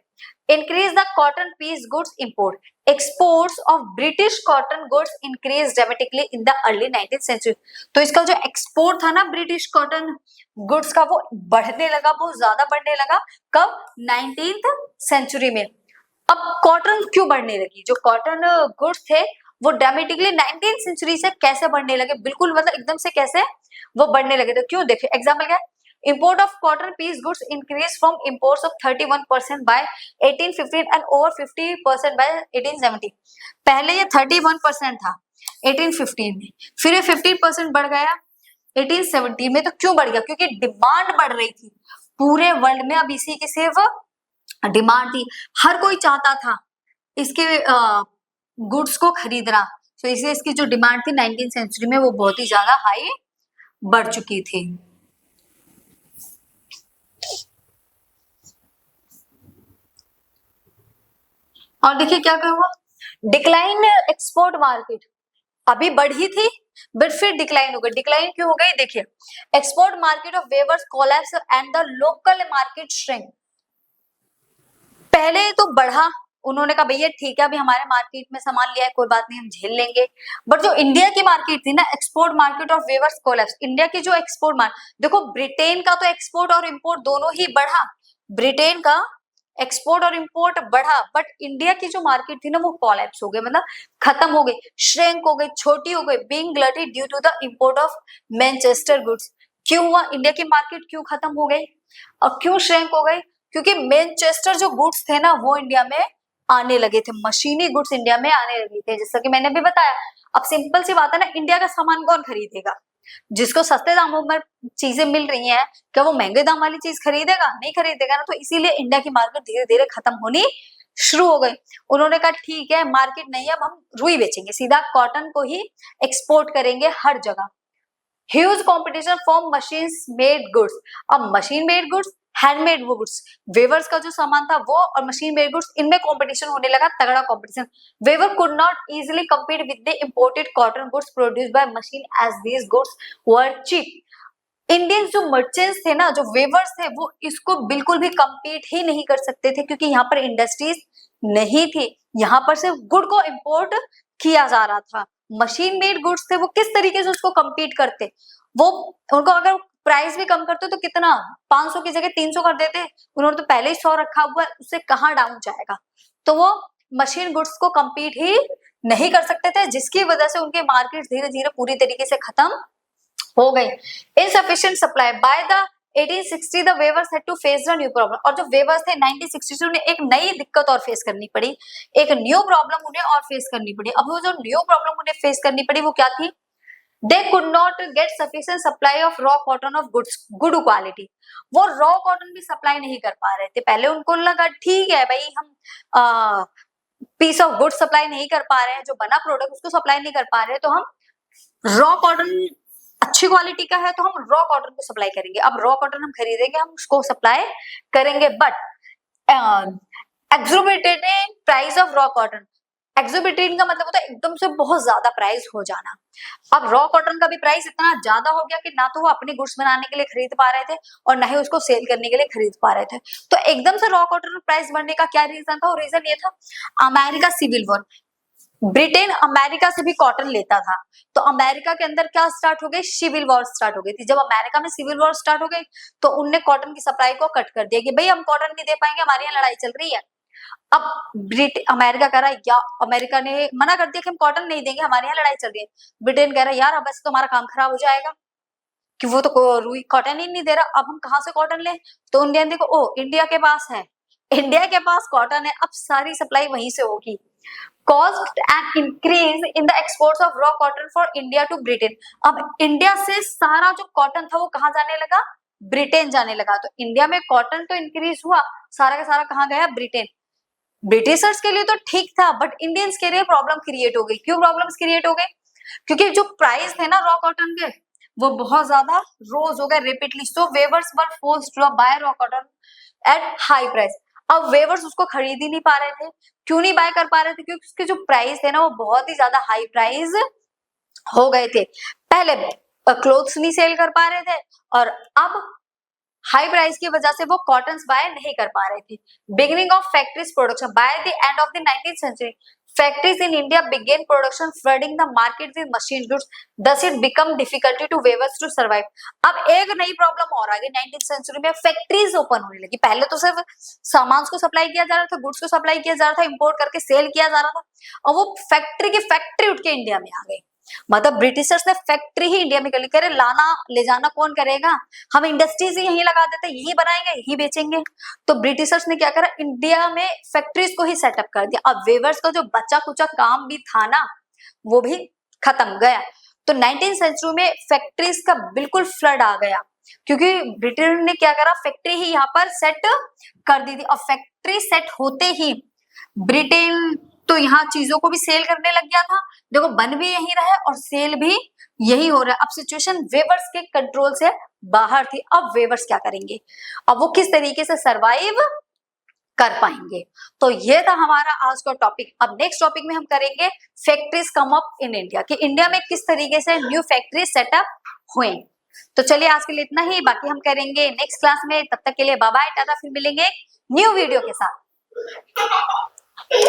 Increase the cotton piece goods import, exports of British cotton goods increase dramatically in the early 19th century. तो इसका जो एक्सपोर्ट था ना ब्रिटिश कॉटन गुड्स का, वो बढ़ने लगा, बहुत ज्यादा बढ़ने लगा। कब, 19th सेंचुरी में। अब कॉटन क्यों बढ़ने लगी, जो कॉटन गुड्स थे वो ड्रामेटिकली 19th सेंचुरी से कैसे बढ़ने लगे, बिल्कुल मतलब एकदम से कैसे वो बढ़ने लगे। तो क्यों, देखिए एग्जांपल क्या है, import of cotton piece goods increased from imports of 31% by 1815 and over 50% by 1870। पहले ये 31% था 1815 में, फिर ये 15% बढ़ गया 1870 में। तो क्यों बढ़ गया, क्योंकि डिमांड बढ़ रही थी पूरे वर्ल्ड में। अब इसी की सिर्फ डिमांड थी, हर कोई चाहता था इसके गुड्स को खरीदना, तो इसलिए इसकी जो डिमांड थी 19th सेंचुरी में वो बहुत ही ज्यादा हाई बढ़ चुकी थी। और देखिए क्या क्या हुआ, डिक्लाइन एक्सपोर्ट मार्केट, अभी बढ़ी थी बट फिर डिक्लाइन हो गई। डिक्लाइन क्यों हो गई, देखिए export market of weavers collapse and the local market shrink. पहले तो बढ़ा, उन्होंने कहा भैया ठीक है अभी हमारे मार्केट में सामान लिया है कोई बात नहीं हम झेल लेंगे, बट जो इंडिया की मार्केट थी ना, export market of weavers collapse, India की जो एक्सपोर्ट मार्केट, देखो ब्रिटेन का तो एक्सपोर्ट और इंपोर्ट दोनों ही बढ़ा, ब्रिटेन का एक्सपोर्ट और इंपोर्ट बढ़ा, बट इंडिया की जो मार्केट थी ना वो कोलैप्स हो गई, मतलब खत्म हो गई, श्रिंक हो गई, छोटी हो गई, being glutted due to the import of Manchester goods. क्यों हुआ, इंडिया की मार्केट क्यों खत्म हो गई और क्यों श्रिंक हो गई, क्योंकि मैनचेस्टर जो गुड्स थे ना वो इंडिया में आने लगे थे, मशीनी गुड्स इंडिया में आने लगे थे, जैसा कि मैंने भी बताया। अब सिंपल सी बात है ना, इंडिया का सामान कौन खरीदेगा, जिसको सस्ते दामों में चीजें मिल रही हैं, क्या वो महंगे दाम वाली चीज खरीदेगा, नहीं खरीदेगा ना। तो इसीलिए इंडिया की मार्केट धीरे धीरे खत्म होनी शुरू हो गई। उन्होंने कहा ठीक है मार्केट नहीं है, अब हम रुई बेचेंगे, सीधा कॉटन को ही एक्सपोर्ट करेंगे हर जगह। Huge competition for machines made goods. अब मशीन मेड गुड्स, हैंडमेड वो गुड्स, वेवर्स का जो सामान था वो और मशीन मेड गुड्स, इनमें कंपटीशन होने लगा, तगड़ा competition. Weaver could not easily compete with the imported cotton goods produced by machine as these goods were cheap। Indian जो मर्चेंट्स थे ना, जो वेवर्स थे, वो इसको बिल्कुल भी compete ही नहीं कर सकते थे क्योंकि यहाँ पर इंडस्ट्रीज नहीं थी, यहाँ पर सिर्फ गुड को इंपोर्ट किया जा रहा था। मशीन मेड गुड्स थे, वो किस तरीके से उसको compete करते, वो उनको अगर प्राइस भी कम करते तो कितना, 500 की जगह 300 कर देते, उन्होंने तो पहले ही 100 रखा हुआ है, उससे कहाँ डाउन जाएगा। तो वो मशीन गुड्स को compete ही नहीं कर सकते थे, जिसकी वजह से उनके मार्केट धीरे धीरे पूरी तरीके से खत्म हो गए। Insufficient supply by the 1860 the weavers had to face the new problem. और जो वेवर्स थे 1962 ने एक नई दिक्कत और फेस करनी पड़ी, एक न्यू प्रॉब्लम उन्हें और फेस करनी पड़ी। अब वो जो न्यू प्रॉब्लम उन्हें फेस करनी पड़ी वो क्या थी, they could not gate sufficient supply of raw cotton of good quality. वो रॉ कॉटन भी सप्लाई नहीं कर पा रहे थे। पहले उनको लगा ठीक है भाई हम पीस ऑफ गुड सप्लाई नहीं कर पा रहे हैं, जो बना प्रोडक्ट उसको सप्लाई नहीं कर पा रहे हैं, तो हम रॉ कॉटन अच्छी क्वालिटी का है तो हम रॉ कॉटन को सप्लाई करेंगे। अब रॉ कॉटन हम खरीदेंगे, हम उसको सप्लाई करेंगे, but exorbitant price of raw cotton. Exorbitant का मतलब होता है एकदम से बहुत ज्यादा प्राइस हो जाना। अब रॉ कॉटन का भी प्राइस इतना ज्यादा हो गया कि ना तो वो अपने गुड्स बनाने के लिए खरीद पा रहे थे और ना ही उसको सेल करने के लिए खरीद पा रहे थे। तो एकदम से रॉ कॉटन प्राइस बढ़ने का क्या रीजन था, और रीजन ये था America civil war. Britain America से भी कॉटन लेता था, तो अमेरिका के अंदर क्या स्टार्ट हो गई, सिविल वॉर स्टार्ट हो गई थी। जब अमेरिका में सिविल वॉर स्टार्ट हो गई तो उनने कॉटन की सप्लाई को कट कर दिया कि भाई हम कॉटन नहीं दे पाएंगे, हमारे यहाँ लड़ाई चल रही है। अब अमेरिका कह रहा है, या अमेरिका ने मना कर दिया कि हम कॉटन नहीं देंगे, हमारे यहाँ लड़ाई चल रही है। ब्रिटेन कह रहा है यार अब ऐसे तो हमारा काम खराब हो जाएगा कि वो तो रुई कॉटन ही नहीं दे रहा, अब हम कहाँ से कॉटन लें। तो इंडियन देखो, ओ इंडिया के पास है, इंडिया के पास कॉटन है, अब सारी सप्लाई वहीं से होगी। caused an increase in the exports of raw cotton for India to Britain। अब इंडिया से सारा जो कॉटन था वो कहाँ जाने लगा, ब्रिटेन जाने लगा। तो इंडिया में कॉटन तो इंक्रीज हुआ, सारा का सारा कहाँ गया, ब्रिटेन। ब्रिटिशर्स के लिए तो ठीक था, बट इंडियंस के लिए प्रॉब्लम क्रिएट हो गई। क्यों प्रॉब्लम्स क्रिएट हो गए, क्योंकि जो प्राइस थे ना रॉ कॉटन के वो बहुत ज्यादा रोज हो गए rapidly. So weavers were forced to buy raw cotton at high price. अब वेवर्स उसको खरीद ही नहीं पा रहे थे। क्यों नहीं बाय कर पा रहे थे, क्योंकि उसके जो प्राइस थे ना वो बहुत ही ज्यादा हाई प्राइस हो गए थे। पहले क्लोथ्स नहीं सेल कर पा रहे थे और अब हाई प्राइस की वजह से वो कॉटन बाय नहीं कर पा रहे थे। Beginning of factories production by the end of the 19th century factories in India began production flooding the market with machine goods, thus it become difficulty to weavers to survive। अब एक नई problem और आ गई 19th century में, factories open होने लगी। पहले तो सिर्फ सामान को सप्लाई किया जा रहा था, गुड्स को सप्लाई किया जा रहा था, इंपोर्ट करके सेल किया जा रहा था, और वो फैक्ट्री की फैक्ट्री उठ के इंडिया में आ गई। मतलब ब्रिटिशर्स ने फैक्ट्री ही इंडिया में कर ली, कह रहे लाना ले जाना कौन करेगा, हम इंडस्ट्रीज ही यहीं लगा देते, यही बनाएंगे यही बेचेंगे। तो ब्रिटिशर्स ने क्या करा, इंडिया में फैक्ट्रीज को ही सेटअप कर दिया। अब वेवर्स का जो बचा कुचा काम भी था ना वो भी खत्म गया। तो 19th सेंचुरी में फैक्ट्रीज का बिल्कुल फ्लड आ गया, क्योंकि ब्रिटेन ने क्या करा, फैक्ट्री ही यहाँ पर सेट कर दी थी। और फैक्ट्री सेट होते ही ब्रिटेन तो यहाँ चीजों को भी सेल करने लग गया था। देखो बन भी यही रहा है और सेल भी यही हो रहा है। अब सिचुएशन वेवर्स के कंट्रोल से बाहर थी। अब वेवर्स क्या करेंगे, अब वो किस तरीके से सरवाइव कर पाएंगे। तो ये था हमारा आज का टॉपिक। अब नेक्स्ट टॉपिक में हम करेंगे factories come up in India, कि इंडिया में किस तरीके से न्यू फैक्ट्री सेटअप हुए। तो चलिए आज के लिए इतना ही, बाकी हम करेंगे नेक्स्ट क्लास में। तब तक के लिए बाय बाय, टाटा, फिर मिलेंगे न्यू वीडियो के साथ।